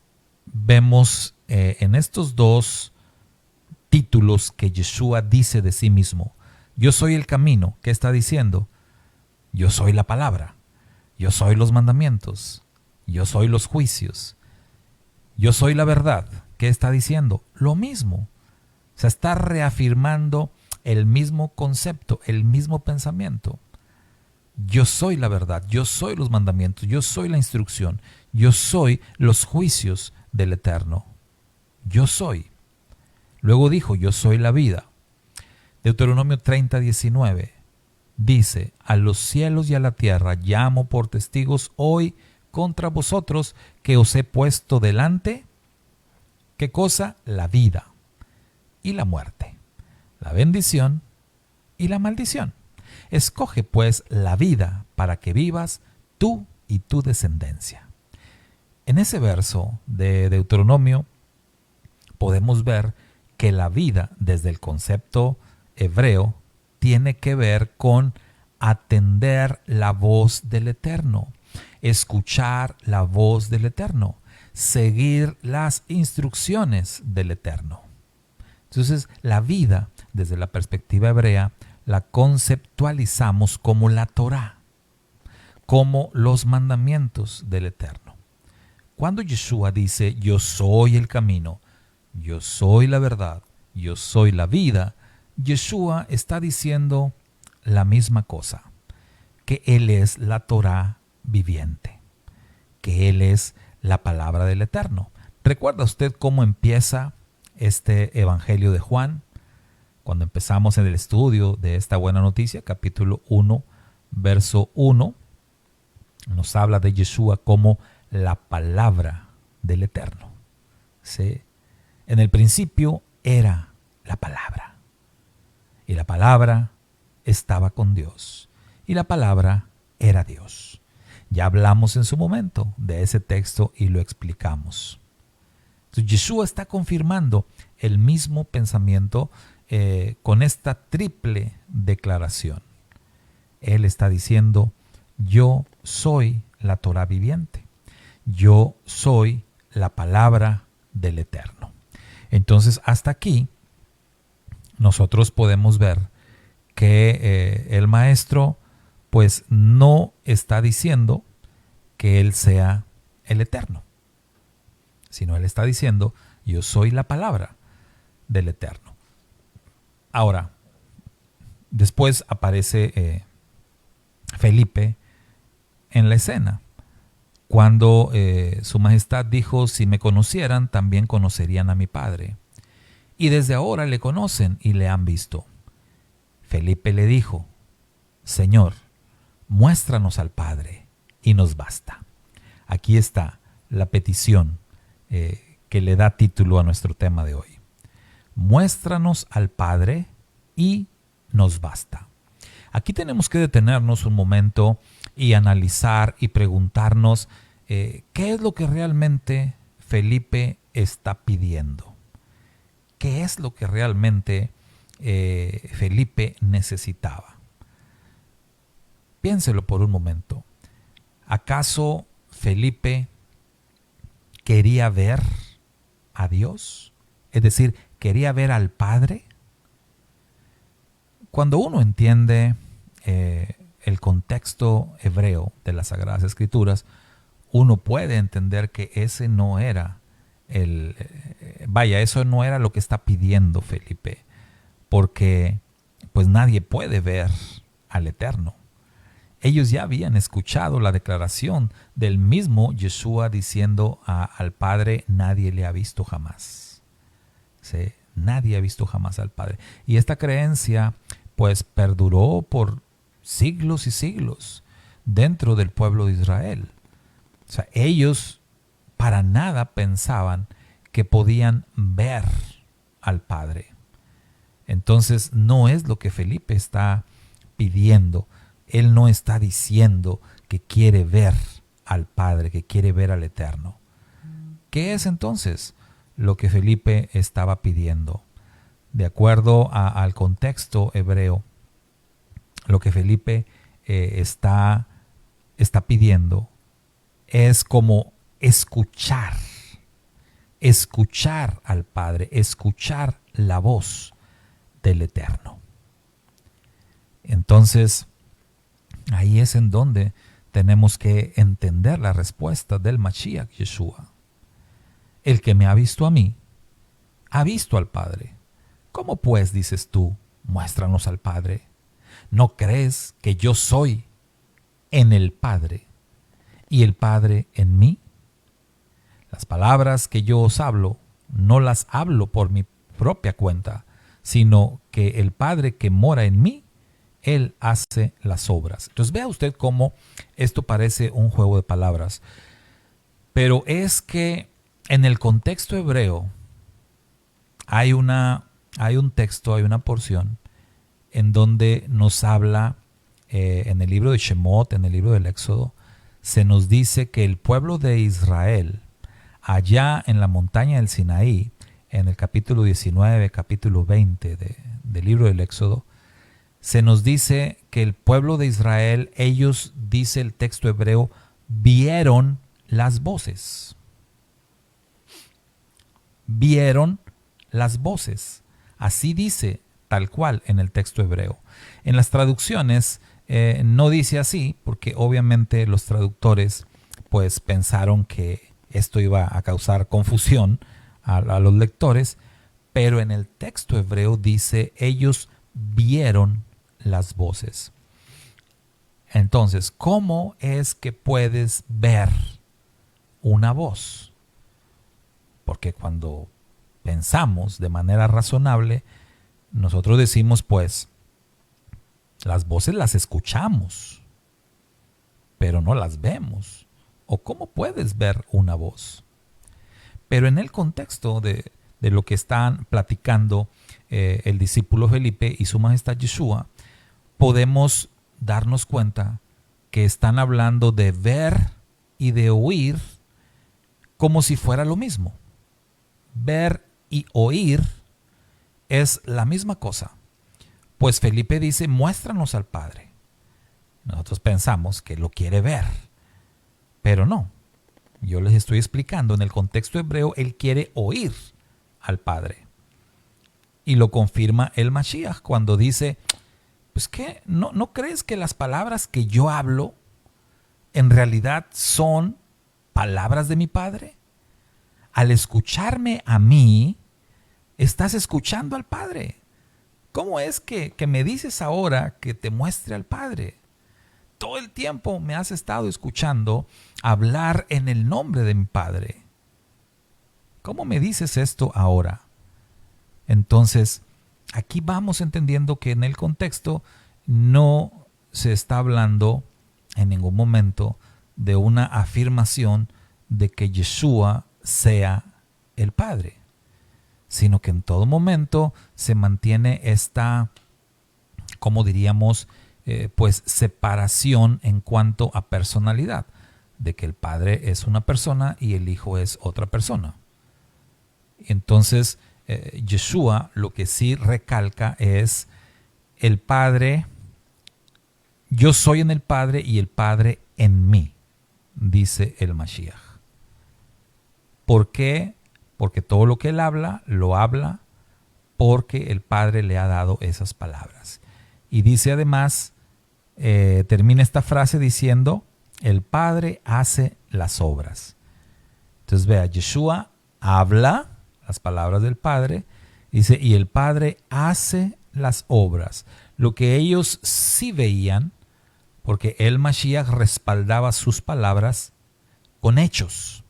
vemos en estos dos títulos que Yeshua dice de sí mismo. Yo soy el camino. ¿Qué está diciendo? Yo soy la palabra. Yo soy los mandamientos. Yo soy los juicios. Yo soy la verdad. ¿Qué está diciendo? Lo mismo. O sea, está reafirmando el mismo concepto, el mismo pensamiento. Yo soy la verdad, yo soy los mandamientos, yo soy la instrucción, yo soy los juicios del Eterno. Yo soy. Luego dijo, yo soy la vida. Deuteronomio 30:19 dice, a los cielos y a la tierra llamo por testigos hoy contra vosotros que os he puesto delante, ¿qué cosa? La vida y la muerte, la bendición y la maldición. Escoge pues la vida para que vivas tú y tu descendencia. En ese verso de Deuteronomio podemos ver que la vida desde el concepto hebreo tiene que ver con atender la voz del Eterno, escuchar la voz del Eterno, seguir las instrucciones del Eterno. Entonces, la vida, desde la perspectiva hebrea, la conceptualizamos como la Torah, como los mandamientos del Eterno. Cuando Yeshua dice, yo soy el camino, yo soy la verdad, yo soy la vida, Yeshua está diciendo la misma cosa, que Él es la Torah viviente, que Él es la palabra del Eterno. ¿Recuerda usted cómo empieza este Evangelio de Juan? Cuando empezamos en el estudio de esta buena noticia, capítulo 1, verso 1, nos habla de Yeshua como la palabra del Eterno. ¿Sí? En el principio era la palabra, y la palabra estaba con Dios, y la palabra era Dios. Ya hablamos en su momento de ese texto y lo explicamos. Entonces, Yeshua está confirmando el mismo pensamiento con esta triple declaración. Él está diciendo, yo soy la Torah viviente, yo soy la palabra del Eterno. Entonces, hasta aquí nosotros podemos ver que el maestro pues no está diciendo que él sea el Eterno, sino él está diciendo, yo soy la palabra del Eterno. Ahora, después aparece Felipe en la escena, cuando su majestad dijo, si me conocieran, también conocerían a mi Padre. Y desde ahora le conocen y le han visto. Felipe le dijo, Señor, muéstranos al Padre y nos basta. Aquí está la petición que le da título a nuestro tema de hoy. Muéstranos al Padre y nos basta. Aquí tenemos que detenernos un momento y analizar y preguntarnos qué es lo que realmente Felipe está pidiendo. ¿Qué es lo que realmente Felipe necesitaba? Piénselo por un momento. ¿Acaso Felipe quería ver a Dios? Es decir, ¿quería ver al Padre? Cuando uno entiende el contexto hebreo de las Sagradas Escrituras, uno puede entender que ese no era eso no era lo que está pidiendo Felipe, porque pues nadie puede ver al Eterno. Ellos ya habían escuchado la declaración del mismo Yeshua diciendo al Padre, nadie le ha visto jamás. ¿Sí? Nadie ha visto jamás al Padre. Y esta creencia pues perduró por siglos y siglos dentro del pueblo de Israel. O sea, ellos para nada pensaban que podían ver al Padre. Entonces no es lo que Felipe está pidiendo. Él no está diciendo que quiere ver al Padre, que quiere ver al Eterno. ¿Qué es entonces lo que Felipe estaba pidiendo? De acuerdo al contexto hebreo, lo que Felipe está pidiendo es como escuchar al Padre, escuchar la voz del Eterno. Entonces, ahí es en donde tenemos que entender la respuesta del Mashiach Yeshua. El que me ha visto a mí, ha visto al Padre. ¿Cómo pues dices tú, muéstranos al Padre? ¿No crees que yo soy en el Padre y el Padre en mí? Las palabras que yo os hablo, no las hablo por mi propia cuenta, sino que el Padre que mora en mí, Él hace las obras. Entonces vea usted cómo esto parece un juego de palabras, pero es que en el contexto hebreo hay un texto, hay una porción en donde nos habla, en el libro de Shemot, en el libro del Éxodo, se nos dice que el pueblo de Israel, allá en la montaña del Sinaí, en el capítulo 19, capítulo 20 del libro del Éxodo, se nos dice que el pueblo de Israel, ellos, dice el texto hebreo, vieron las voces. Vieron las voces. Así dice tal cual en el texto hebreo. En las traducciones no dice así, porque obviamente los traductores pues pensaron que esto iba a causar confusión a los lectores, pero en el texto hebreo dice, ellos vieron las voces. Entonces, ¿cómo es que puedes ver una voz? Porque cuando pensamos de manera razonable, nosotros decimos, pues, las voces las escuchamos, pero no las vemos. ¿O cómo puedes ver una voz? Pero en el contexto de lo que están platicando el discípulo Felipe y su majestad Yeshua, podemos darnos cuenta que están hablando de ver y de oír como si fuera lo mismo. Ver y oír es la misma cosa. Pues Felipe dice, muéstranos al Padre. Nosotros pensamos que lo quiere ver, pero no. Yo les estoy explicando, en el contexto hebreo, él quiere oír al Padre. Y lo confirma el Mashiach cuando dice, pues ¿qué? ¿No crees que las palabras que yo hablo en realidad son palabras de mi Padre? Al escucharme a mí, estás escuchando al Padre. ¿Cómo es que me dices ahora que te muestre al Padre? todo el tiempo me has estado escuchando hablar en el nombre de mi Padre. ¿Cómo me dices esto ahora? Entonces, aquí vamos entendiendo que en el contexto no se está hablando en ningún momento de una afirmación de que Yeshua sea el Padre, sino que en todo momento se mantiene esta, como diríamos, pues separación en cuanto a personalidad, de que el Padre es una persona y el Hijo es otra persona. Entonces, Yeshua lo que sí recalca es el Padre, yo soy en el Padre y el Padre en mí, dice el Mashiach. ¿Por qué? Porque todo lo que él habla, lo habla porque el Padre le ha dado esas palabras. Y dice además, termina esta frase diciendo, el Padre hace las obras. Entonces vea, Yeshua habla las palabras del Padre, dice, y el Padre hace las obras. Lo que ellos sí veían, porque el Mashiach respaldaba sus palabras con hechos,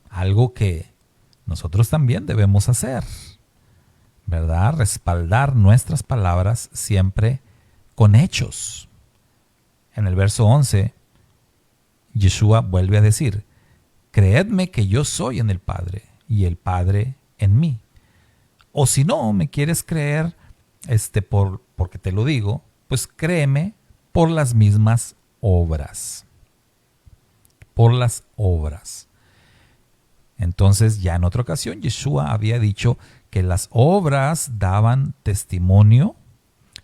algo que nosotros también debemos hacer, ¿verdad? Respaldar nuestras palabras siempre con hechos. En el verso 11, Yeshua vuelve a decir, creedme que yo soy en el Padre y el Padre en mí. O si no me quieres creer, porque te lo digo, pues créeme por las mismas obras. Por las obras. Entonces ya en otra ocasión Yeshua había dicho que las obras daban testimonio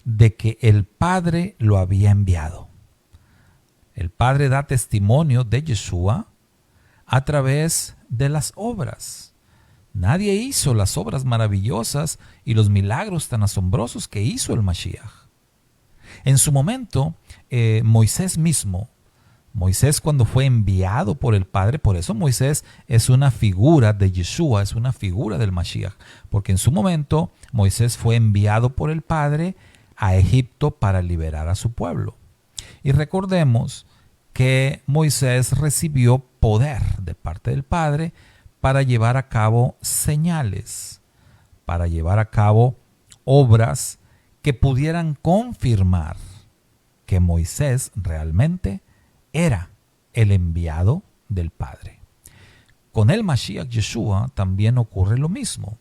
de que el Padre lo había enviado. El Padre da testimonio de Yeshua a través de las obras. Nadie hizo las obras maravillosas y los milagros tan asombrosos que hizo el Mashiach. En su momento, Moisés mismo, Moisés cuando fue enviado por el Padre, por eso Moisés es una figura de Yeshua, es una figura del Mashiach, porque en su momento Moisés fue enviado por el Padre a Egipto para liberar a su pueblo. Y recordemos que Moisés recibió poder de parte del Padre para llevar a cabo señales, para llevar a cabo obras que pudieran confirmar que Moisés realmente era el enviado del Padre. Con el Mashiach Yeshua también ocurre lo mismo.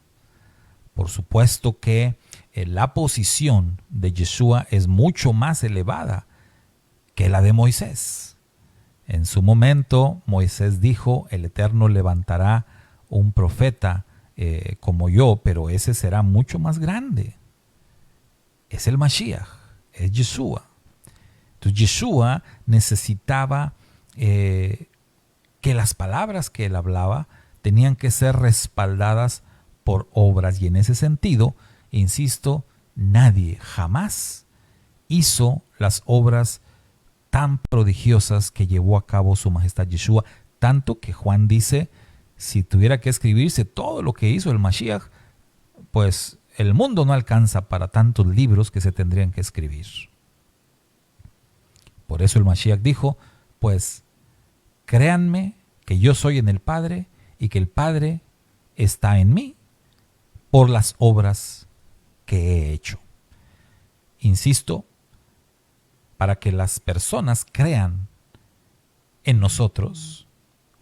Por supuesto que la posición de Yeshua es mucho más elevada que la de Moisés. En su momento, Moisés dijo, el Eterno levantará un profeta como yo, pero ese será mucho más grande. Es el Mashiach, es Yeshua. Entonces Yeshua necesitaba que las palabras que él hablaba tenían que ser respaldadas por obras. Y en ese sentido, insisto, nadie jamás hizo las obras tan prodigiosas que llevó a cabo su majestad Yeshua, tanto que Juan dice, si tuviera que escribirse todo lo que hizo el Mashiach, pues el mundo no alcanza para tantos libros que se tendrían que escribir. Por eso el Mashiach dijo, pues créanme que yo soy en el Padre y que el Padre está en mí por las obras que he hecho. Insisto, para que las personas crean en nosotros,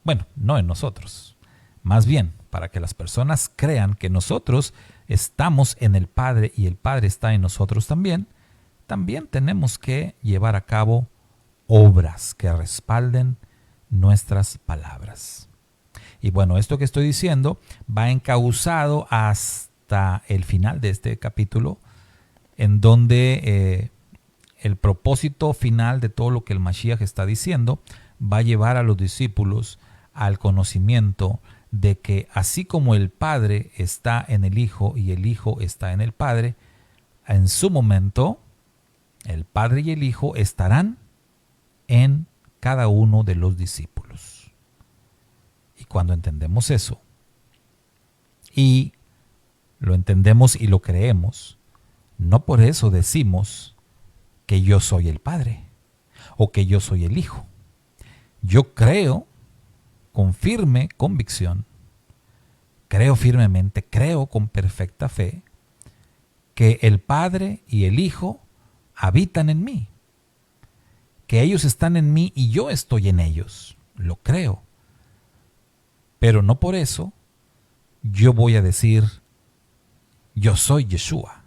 bueno, no en nosotros, más bien para que las personas crean que nosotros estamos en el Padre y el Padre está en nosotros también tenemos que llevar a cabo obras que respalden nuestras palabras. Y bueno, esto que estoy diciendo va encauzado hasta el final de este capítulo, en donde el propósito final de todo lo que el Mashiach está diciendo va a llevar a los discípulos al conocimiento de que así como el Padre está en el Hijo y el Hijo está en el Padre, en su momento el Padre y el Hijo estarán en cada uno de los discípulos. Y cuando entendemos eso, y lo entendemos y lo creemos, no por eso decimos que yo soy el Padre, o que yo soy el Hijo. Yo creo con firme convicción, creo firmemente, creo con perfecta fe que el Padre y el Hijo habitan en mí, que ellos están en mí y yo estoy en ellos. Lo creo. Pero no por eso yo voy a decir yo soy Yeshua,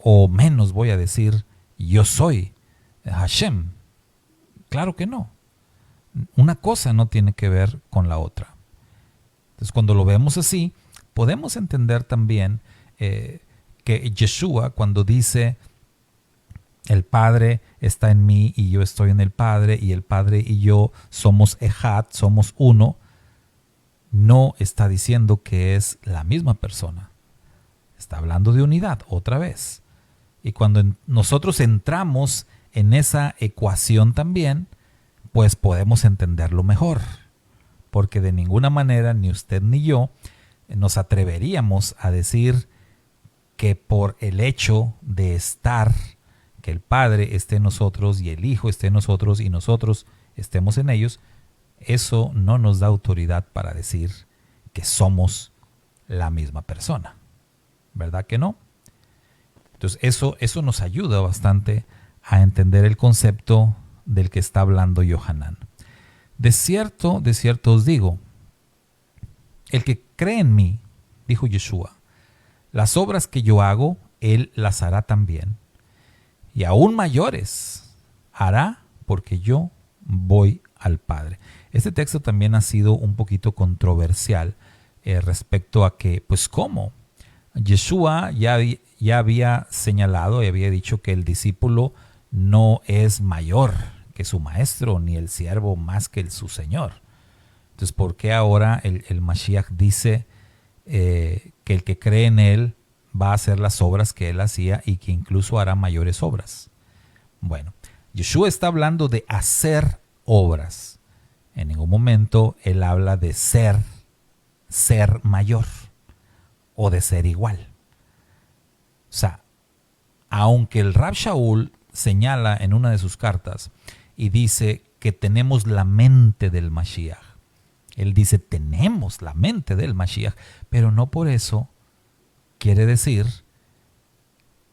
o menos voy a decir yo soy Hashem. Claro que no. Una cosa no tiene que ver con la otra. Entonces, cuando lo vemos así, podemos entender también que Yeshua, cuando dice el Padre está en mí y yo estoy en el Padre y el Padre y yo somos Ejad, somos uno, no está diciendo que es la misma persona. Está hablando de unidad otra vez. Y cuando nosotros entramos en esa ecuación también, pues podemos entenderlo mejor. Porque de ninguna manera ni usted ni yo nos atreveríamos a decir que por el hecho de estar, que el Padre esté en nosotros y el Hijo esté en nosotros y nosotros estemos en ellos, eso no nos da autoridad para decir que somos la misma persona. ¿Verdad que no? Entonces eso nos ayuda bastante a entender el concepto del que está hablando Yohanan. De cierto os digo, el que cree en mí, dijo Yeshua, las obras que yo hago, él las hará también. Y aún mayores hará porque yo voy al Padre. Este texto también ha sido un poquito controversial respecto a que, pues, ¿cómo? Yeshua ya había señalado y había dicho que el discípulo no es mayor que su maestro, ni el siervo más que su señor. Entonces, ¿por qué ahora el Mashiach dice que el que cree en él va a hacer las obras que él hacía y que incluso hará mayores obras? Bueno, Yeshua está hablando de hacer obras. En ningún momento él habla de ser mayor o de ser igual. O sea, aunque el Rab Shaul señala en una de sus cartas y dice que tenemos la mente del Mashiach, él dice tenemos la mente del Mashiach, pero no por eso quiere decir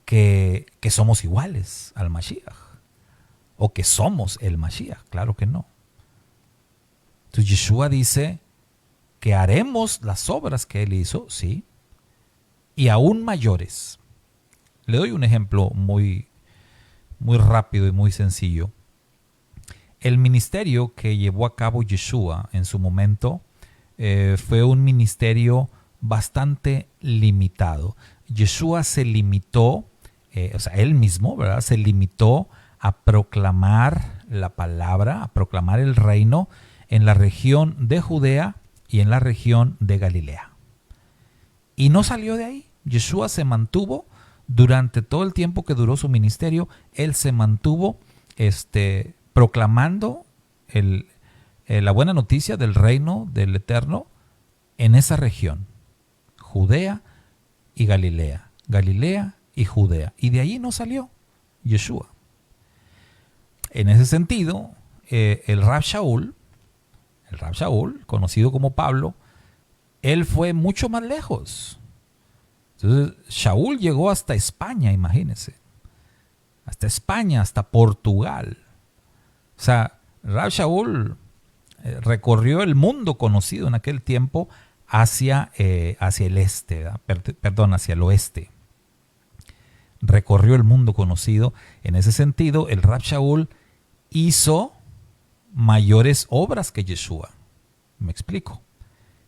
que somos iguales al Mashiach o que somos el Mashiach. Claro que no. Entonces Yeshua dice que haremos las obras que él hizo, sí, y aún mayores. Le doy un ejemplo muy rápido y muy sencillo. El ministerio que llevó a cabo Yeshua en su momento fue un ministerio bastante limitado. Yeshua se limitó, él mismo, ¿verdad? Se limitó a proclamar la palabra, a proclamar el reino en la región de Judea y en la región de Galilea. Y no salió de ahí. Yeshua se mantuvo durante todo el tiempo que duró su ministerio. Él se mantuvo proclamando la buena noticia del reino del Eterno en esa región. Judea y Galilea. Galilea y Judea. Y de allí no salió Yeshua. En ese sentido, el Rab Shaul, conocido como Pablo, él fue mucho más lejos. Entonces, Shaul llegó hasta España, imagínense. Hasta España, hasta Portugal. O sea, Rab Shaul recorrió el mundo conocido en aquel tiempo hacia el este, hacia el oeste. Recorrió el mundo conocido. En ese sentido, el Rab Shaul hizo mayores obras que Yeshua. ¿Me explico?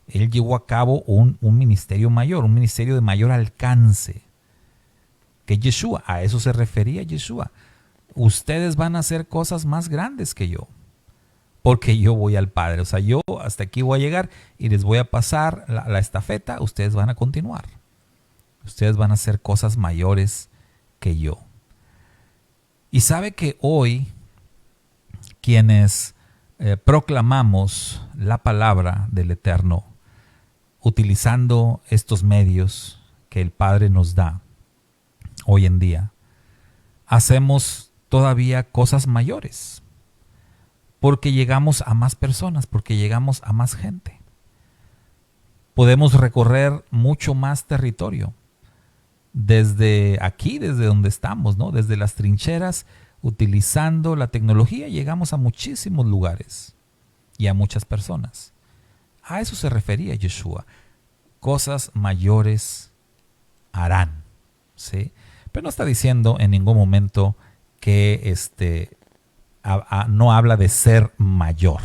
Él llevó a cabo un ministerio mayor, un ministerio de mayor alcance que Yeshua. A eso se refería Yeshua. Ustedes van a hacer cosas más grandes que yo, porque yo voy al Padre. O sea, yo hasta aquí voy a llegar y les voy a pasar la estafeta. Ustedes van a continuar. Ustedes van a hacer cosas mayores que yo. Y sabe que hoy quienes proclamamos la palabra del Eterno, utilizando estos medios que el Padre nos da hoy en día, hacemos todavía cosas mayores, porque llegamos a más personas, porque llegamos a más gente. Podemos recorrer mucho más territorio desde aquí, desde donde estamos, ¿no? Desde las trincheras, utilizando la tecnología, llegamos a muchísimos lugares y a muchas personas. A eso se refería Yeshua. Cosas mayores harán, ¿sí? Pero no está diciendo en ningún momento que no habla de ser mayor,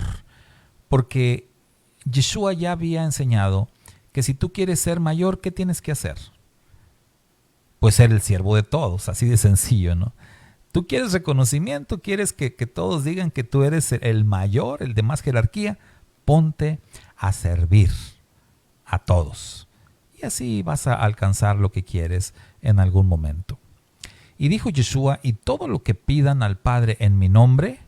porque Yeshua ya había enseñado que si tú quieres ser mayor, ¿qué tienes que hacer? Pues ser el siervo de todos, así de sencillo, ¿no? Tú quieres reconocimiento, quieres que todos digan que tú eres el mayor, el de más jerarquía, ponte a servir a todos. Y así vas a alcanzar lo que quieres en algún momento. Y dijo Yeshua, y todo lo que pidan al Padre en mi nombre,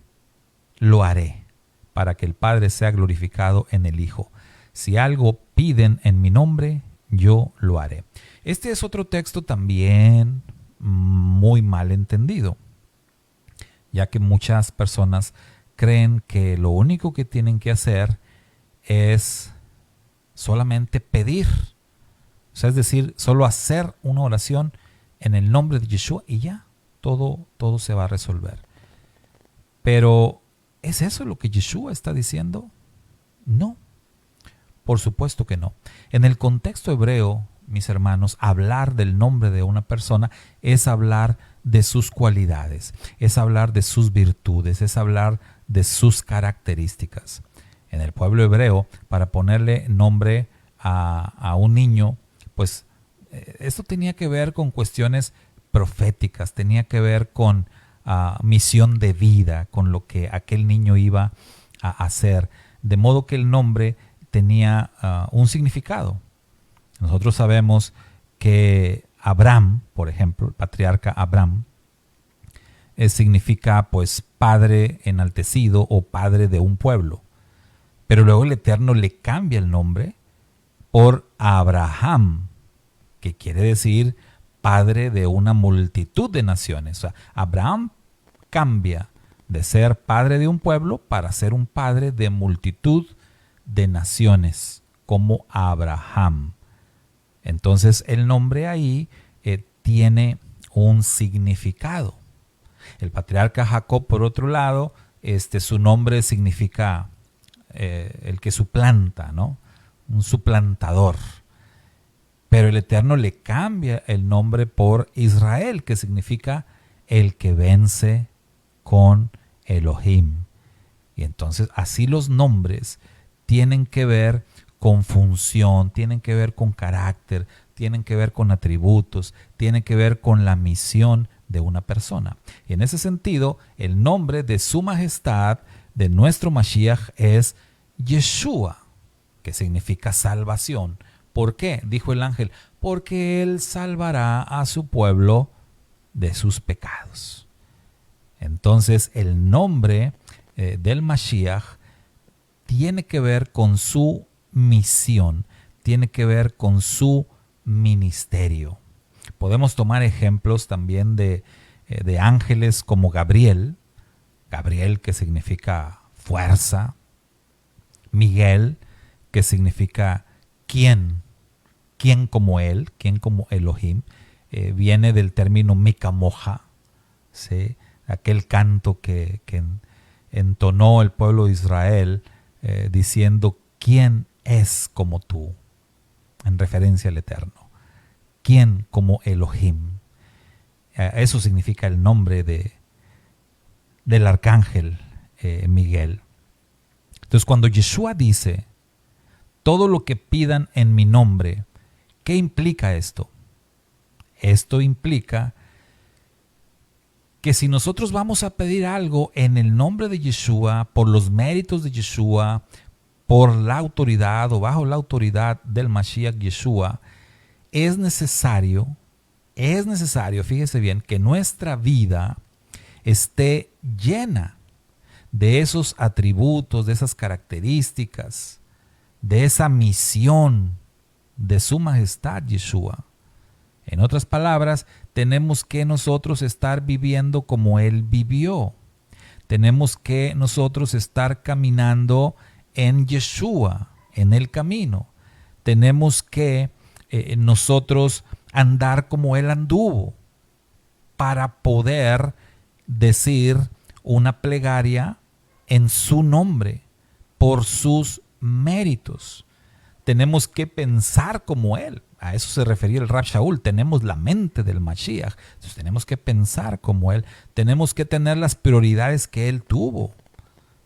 lo haré, para que el Padre sea glorificado en el Hijo. Si algo piden en mi nombre, yo lo haré. Este es otro texto también muy mal entendido, ya que muchas personas creen que lo único que tienen que hacer es solamente pedir. O sea, es decir, solo hacer una oración en el nombre de Yeshua y ya, todo se va a resolver. Pero, ¿es eso lo que Yeshua está diciendo? No, por supuesto que no. En el contexto hebreo, mis hermanos, hablar del nombre de una persona es hablar de sus cualidades, es hablar de sus virtudes, es hablar de sus características. En el pueblo hebreo, para ponerle nombre a un niño, pues esto tenía que ver con cuestiones proféticas, tenía que ver con misión de vida, con lo que aquel niño iba a hacer, de modo que el nombre tenía un significado. Nosotros sabemos que Abraham, por ejemplo, el patriarca Abraham, significa pues padre enaltecido o padre de un pueblo. Pero luego el Eterno le cambia el nombre por Abraham, que quiere decir padre de una multitud de naciones. O sea, Abraham cambia de ser padre de un pueblo para ser un padre de multitud de naciones, como Abraham. Entonces el nombre ahí tiene un significado. El patriarca Jacob, por otro lado, su nombre significa el que suplanta, ¿no? Un suplantador. Pero el Eterno le cambia el nombre por Israel, que significa el que vence con Elohim. Y entonces así los nombres tienen que ver con función, tienen que ver con carácter, tienen que ver con atributos, tienen que ver con la misión de una persona. Y en ese sentido, el nombre de su majestad, de nuestro Mashiach, es Yeshua, que significa salvación. ¿Por qué? Dijo el ángel, porque él salvará a su pueblo de sus pecados. Entonces, el nombre del Mashiach tiene que ver con su misión, tiene que ver con su ministerio. Podemos tomar ejemplos también de ángeles como Gabriel, que significa fuerza, Miguel, que significa quién como él, quién como Elohim, viene del término Mikamoja, ¿sí? Aquel canto que entonó el pueblo de Israel diciendo quién es como tú, en referencia al Eterno, quién como Elohim. Eso significa el nombre del arcángel Miguel. Entonces, cuando Yeshua dice todo lo que pidan en mi nombre, ¿qué implica esto? Esto implica que si nosotros vamos a pedir algo en el nombre de Yeshua, por los méritos de Yeshua, por la autoridad o bajo la autoridad del Mashiach Yeshua, es necesario, fíjese bien, que nuestra vida esté llena de esos atributos, de esas características, de esa misión de su majestad Yeshua. En otras palabras, tenemos que nosotros estar viviendo como Él vivió. Tenemos que nosotros estar caminando en Yeshua, en el camino. Tenemos que nosotros andar como Él anduvo para poder decir una plegaria en su nombre, por sus méritos. Tenemos que pensar como Él. A eso se refería el Rab Shaul. Tenemos la mente del Mashiach. Entonces tenemos que pensar como Él. Tenemos que tener las prioridades que Él tuvo.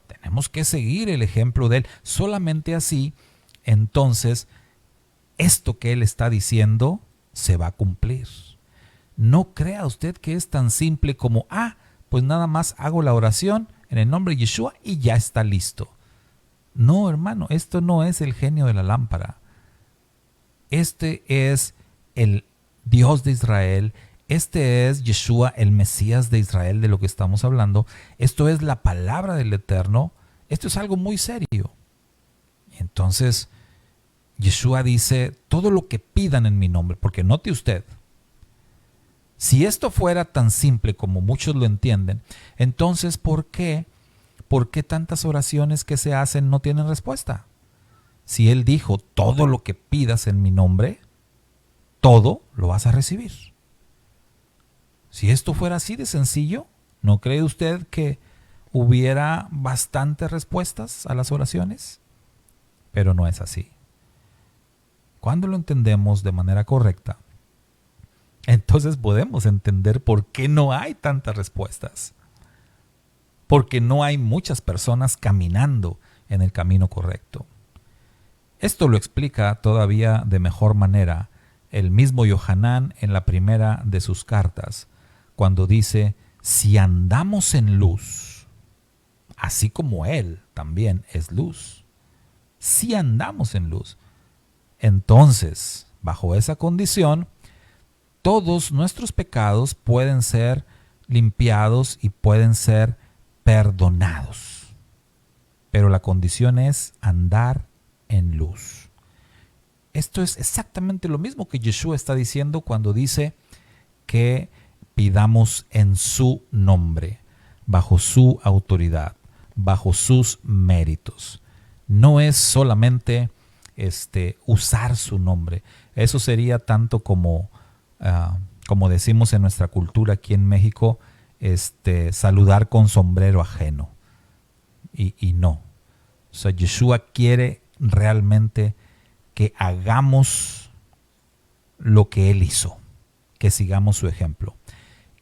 Tenemos que seguir el ejemplo de Él. Solamente así, entonces, esto que Él está diciendo se va a cumplir. No crea usted que es tan simple como, pues nada más hago la oración en el nombre de Yeshua y ya está listo. No, hermano, esto no es el genio de la lámpara. Este es el Dios de Israel. Este es Yeshua, el Mesías de Israel, de lo que estamos hablando. Esto es la palabra del Eterno. Esto es algo muy serio. Entonces, Yeshua dice, todo lo que pidan en mi nombre, porque note usted, si esto fuera tan simple como muchos lo entienden, entonces, ¿por qué tantas oraciones que se hacen no tienen respuesta? Si Él dijo, todo lo que pidas en mi nombre, todo lo vas a recibir. Si esto fuera así de sencillo, ¿no cree usted que hubiera bastantes respuestas a las oraciones? Pero no es así. Cuando lo entendemos de manera correcta, entonces podemos entender por qué no hay tantas respuestas. Porque no hay muchas personas caminando en el camino correcto. Esto lo explica todavía de mejor manera el mismo Yohanan en la primera de sus cartas, cuando dice, si andamos en luz, así como Él también es luz, si andamos en luz, entonces, bajo esa condición, todos nuestros pecados pueden ser limpiados y pueden ser perdonados. Pero la condición es andar en luz. Esto es exactamente lo mismo que Yeshua está diciendo cuando dice que pidamos en su nombre, bajo su autoridad, bajo sus méritos. No es solamente usar su nombre. Eso sería tanto como decimos en nuestra cultura aquí en México, saludar con sombrero ajeno. Y no. O sea, Yeshua quiere realmente que hagamos lo que Él hizo, que sigamos su ejemplo.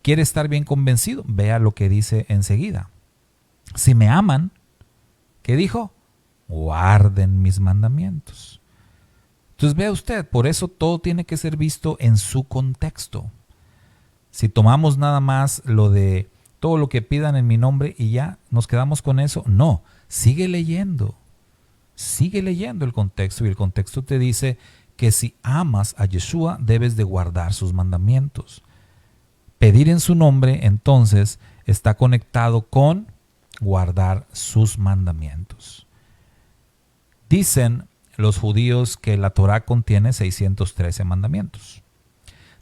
¿Quiere estar bien convencido? Vea lo que dice enseguida. Si me aman, ¿qué dijo? Guarden mis mandamientos. Entonces vea usted, por eso todo tiene que ser visto en su contexto. Si tomamos nada más lo de todo lo que pidan en mi nombre y ya nos quedamos con eso, no, sigue leyendo el contexto, y el contexto te dice que si amas a Yeshua debes de guardar sus mandamientos. Pedir en su nombre entonces está conectado con guardar sus mandamientos. Dicen los judíos que la Torá contiene 613 mandamientos.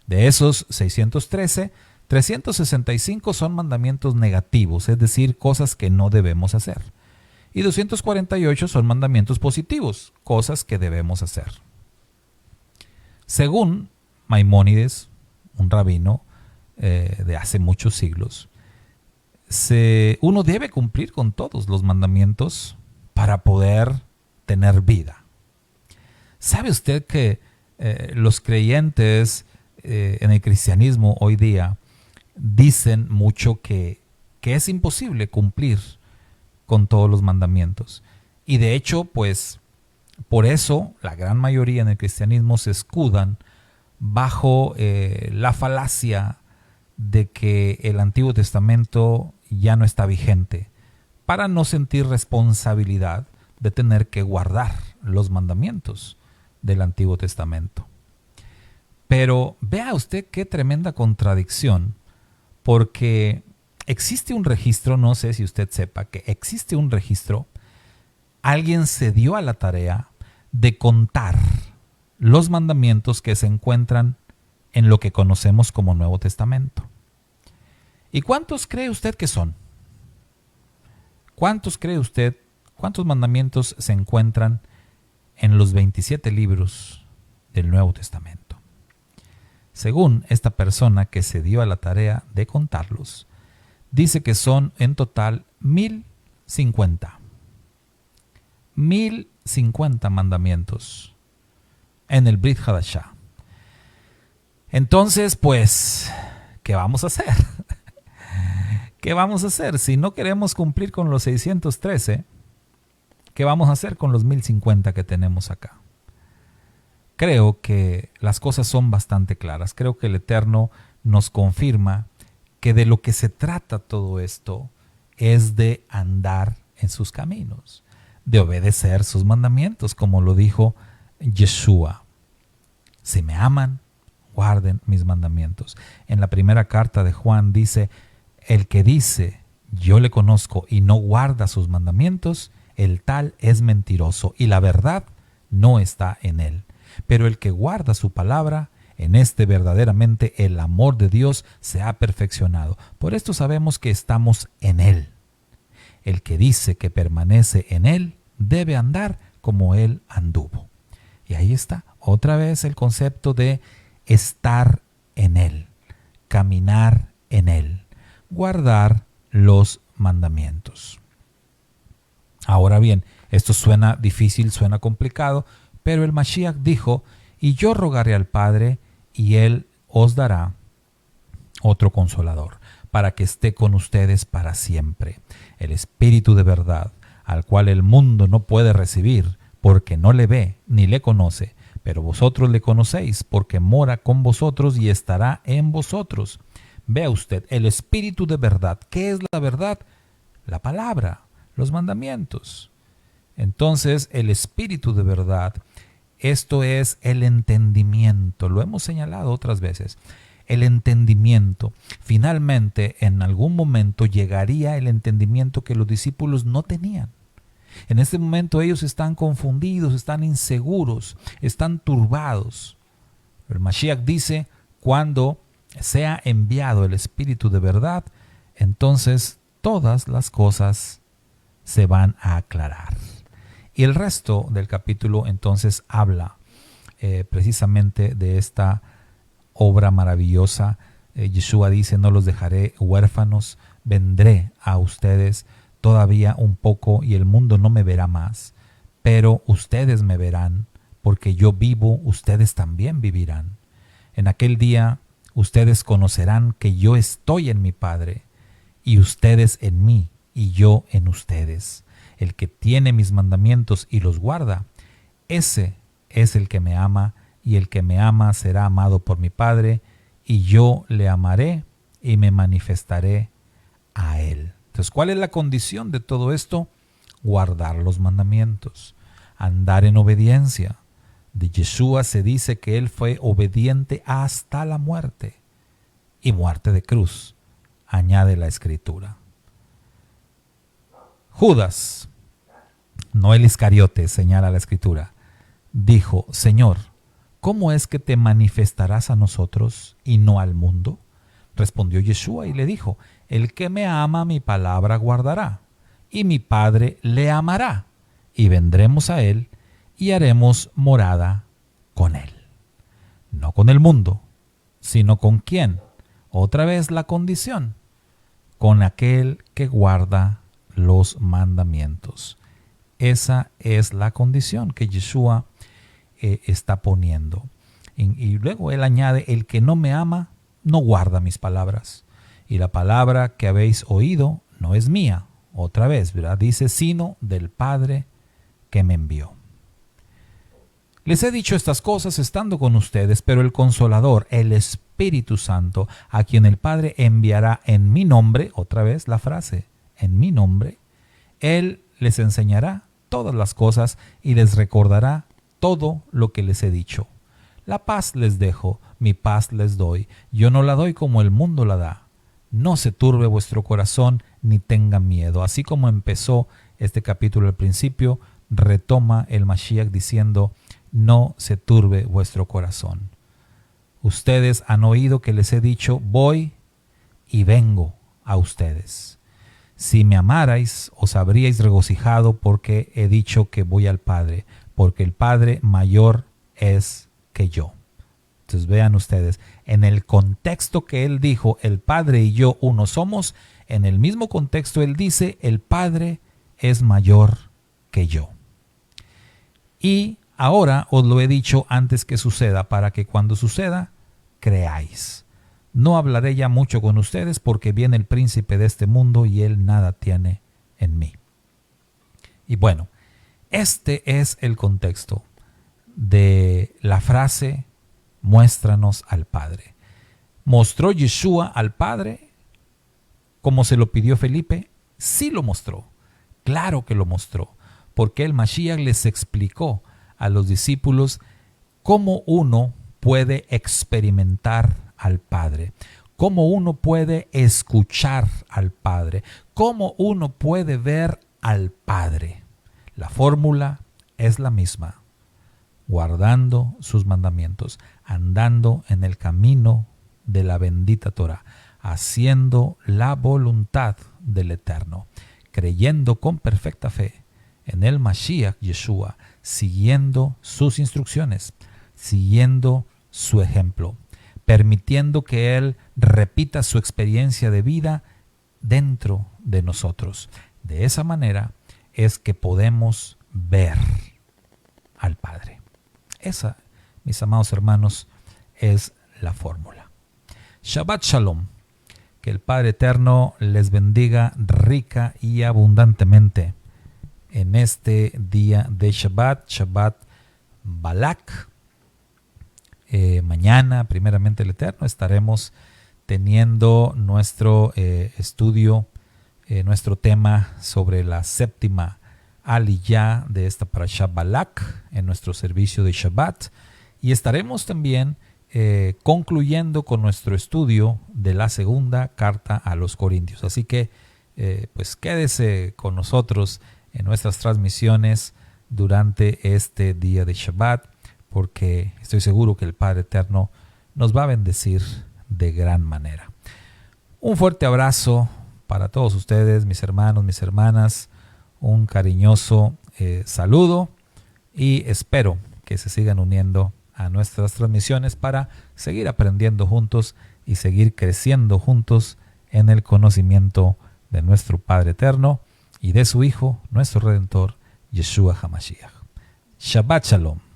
De esos 613, 365 son mandamientos negativos, es decir, cosas que no debemos hacer. Y 248 son mandamientos positivos, cosas que debemos hacer. Según Maimónides, un rabino de hace muchos siglos, uno debe cumplir con todos los mandamientos para poder tener vida. ¿Sabe usted que los creyentes en el cristianismo hoy día dicen mucho que es imposible cumplir con todos los mandamientos? Y de hecho, pues, por eso la gran mayoría en el cristianismo se escudan bajo la falacia de que el Antiguo Testamento ya no está vigente, para no sentir responsabilidad de tener que guardar los mandamientos del Antiguo Testamento. Pero vea usted qué tremenda contradicción, porque existe un registro, no sé si usted sepa que existe un registro, alguien se dio a la tarea de contar los mandamientos que se encuentran en lo que conocemos como Nuevo Testamento. ¿Y cuántos cree usted que son? ¿Cuántos cree usted? ¿Cuántos mandamientos se encuentran en los 27 libros del Nuevo Testamento? Según esta persona que se dio a la tarea de contarlos, dice que son en total 1050. 1050 mandamientos en el Brit Hadashah. Entonces, pues, ¿qué vamos a hacer? ¿Qué vamos a hacer? Si no queremos cumplir con los 613, ¿qué vamos a hacer con los 1050 que tenemos acá? Creo que las cosas son bastante claras. Creo que el Eterno nos confirma que de lo que se trata todo esto es de andar en sus caminos, de obedecer sus mandamientos, como lo dijo Yeshua. Si me aman, guarden mis mandamientos. En la primera carta de Juan dice, el que dice, yo le conozco y no guarda sus mandamientos, el tal es mentiroso y la verdad no está en él. Pero el que guarda su palabra, en este verdaderamente el amor de Dios se ha perfeccionado. Por esto sabemos que estamos en él. El que dice que permanece en él, debe andar como él anduvo. Y ahí está, otra vez el concepto de estar en él, caminar en él, guardar los mandamientos. Ahora bien, esto suena difícil, suena complicado, pero el Mashiach dijo, y yo rogaré al Padre, y Él os dará otro consolador, para que esté con ustedes para siempre, el Espíritu de verdad, al cual el mundo no puede recibir, porque no le ve ni le conoce, pero vosotros le conocéis, porque mora con vosotros y estará en vosotros. Vea usted, el Espíritu de verdad. ¿Qué es la verdad? La palabra, los mandamientos. Entonces, el Espíritu de verdad, esto es el entendimiento. Lo hemos señalado otras veces. El entendimiento. Finalmente, en algún momento llegaría el entendimiento que los discípulos no tenían. En este momento ellos están confundidos, están inseguros, están turbados. El Mashiach dice, cuando sea enviado el Espíritu de verdad, entonces todas las cosas se van a aclarar. Y el resto del capítulo entonces habla precisamente de esta obra maravillosa. Yeshua dice, no los dejaré huérfanos, vendré a ustedes todavía un poco y el mundo no me verá más, pero ustedes me verán, porque yo vivo, ustedes también vivirán. En aquel día ustedes conocerán que yo estoy en mi Padre, y ustedes en mí, y yo en ustedes. El que tiene mis mandamientos y los guarda, ese es el que me ama, y el que me ama será amado por mi Padre, y yo le amaré y me manifestaré a él. Entonces, ¿cuál es la condición de todo esto? Guardar los mandamientos, andar en obediencia. De Yeshua se dice que él fue obediente hasta la muerte, y muerte de cruz, añade la Escritura. Judas, no el Iscariote, señala la Escritura, dijo, Señor, ¿cómo es que te manifestarás a nosotros y no al mundo? Respondió Yeshua y le dijo, el que me ama mi palabra guardará, y mi Padre le amará, y vendremos a él y haremos morada con él. No con el mundo, sino con quién. Otra vez la condición, con aquel que guarda los mandamientos. Esa es la condición que Yeshua está poniendo. Y luego él añade, el que no me ama, no guarda mis palabras. Y la palabra que habéis oído no es mía. Otra vez, ¿verdad? Dice, sino del Padre que me envió. Les he dicho estas cosas estando con ustedes, pero el Consolador, el Espíritu Santo, a quien el Padre enviará en mi nombre, otra vez la frase, en mi nombre, Él les enseñará todas las cosas y les recordará todo lo que les he dicho. La paz les dejo, mi paz les doy. Yo no la doy como el mundo la da. No se turbe vuestro corazón ni tenga miedo. Así como empezó este capítulo al principio, retoma el Mashiach diciendo, no se turbe vuestro corazón. Ustedes han oído que les he dicho, voy y vengo a ustedes. Si me amarais, os habríais regocijado porque he dicho que voy al Padre, porque el Padre mayor es que yo. Entonces vean ustedes, en el contexto que él dijo, el Padre y yo uno somos, en el mismo contexto él dice, el Padre es mayor que yo. Y ahora os lo he dicho antes que suceda, para que cuando suceda, creáis. No hablaré ya mucho con ustedes porque viene el príncipe de este mundo y él nada tiene en mí. Y bueno, este es el contexto de la frase muéstranos al Padre. ¿Mostró Yeshua al Padre como se lo pidió Felipe? Sí lo mostró, claro que lo mostró, porque el Mashiach les explicó a los discípulos cómo uno puede experimentar al Padre, cómo uno puede escuchar al Padre, cómo uno puede ver al Padre. La fórmula es la misma: guardando sus mandamientos, andando en el camino de la bendita Torah, haciendo la voluntad del Eterno, creyendo con perfecta fe en el Mashiach Yeshua, siguiendo sus instrucciones, siguiendo su ejemplo, permitiendo que Él repita su experiencia de vida dentro de nosotros. De esa manera es que podemos ver al Padre. Esa, mis amados hermanos, es la fórmula. Shabbat Shalom. Que el Padre Eterno les bendiga rica y abundantemente en este día de Shabbat, Shabbat Balak. Mañana, primeramente el Eterno, estaremos teniendo nuestro estudio, nuestro tema sobre la séptima Aliyah de esta parashá Balak en nuestro servicio de Shabbat, y estaremos también concluyendo con nuestro estudio de la segunda carta a los Corintios. Así que pues quédese con nosotros en nuestras transmisiones durante este día de Shabbat, porque estoy seguro que el Padre Eterno nos va a bendecir de gran manera. Un fuerte abrazo para todos ustedes, mis hermanos, mis hermanas, un cariñoso saludo, y espero que se sigan uniendo a nuestras transmisiones para seguir aprendiendo juntos y seguir creciendo juntos en el conocimiento de nuestro Padre Eterno y de su Hijo, nuestro Redentor, Yeshua HaMashiach. Shabbat Shalom.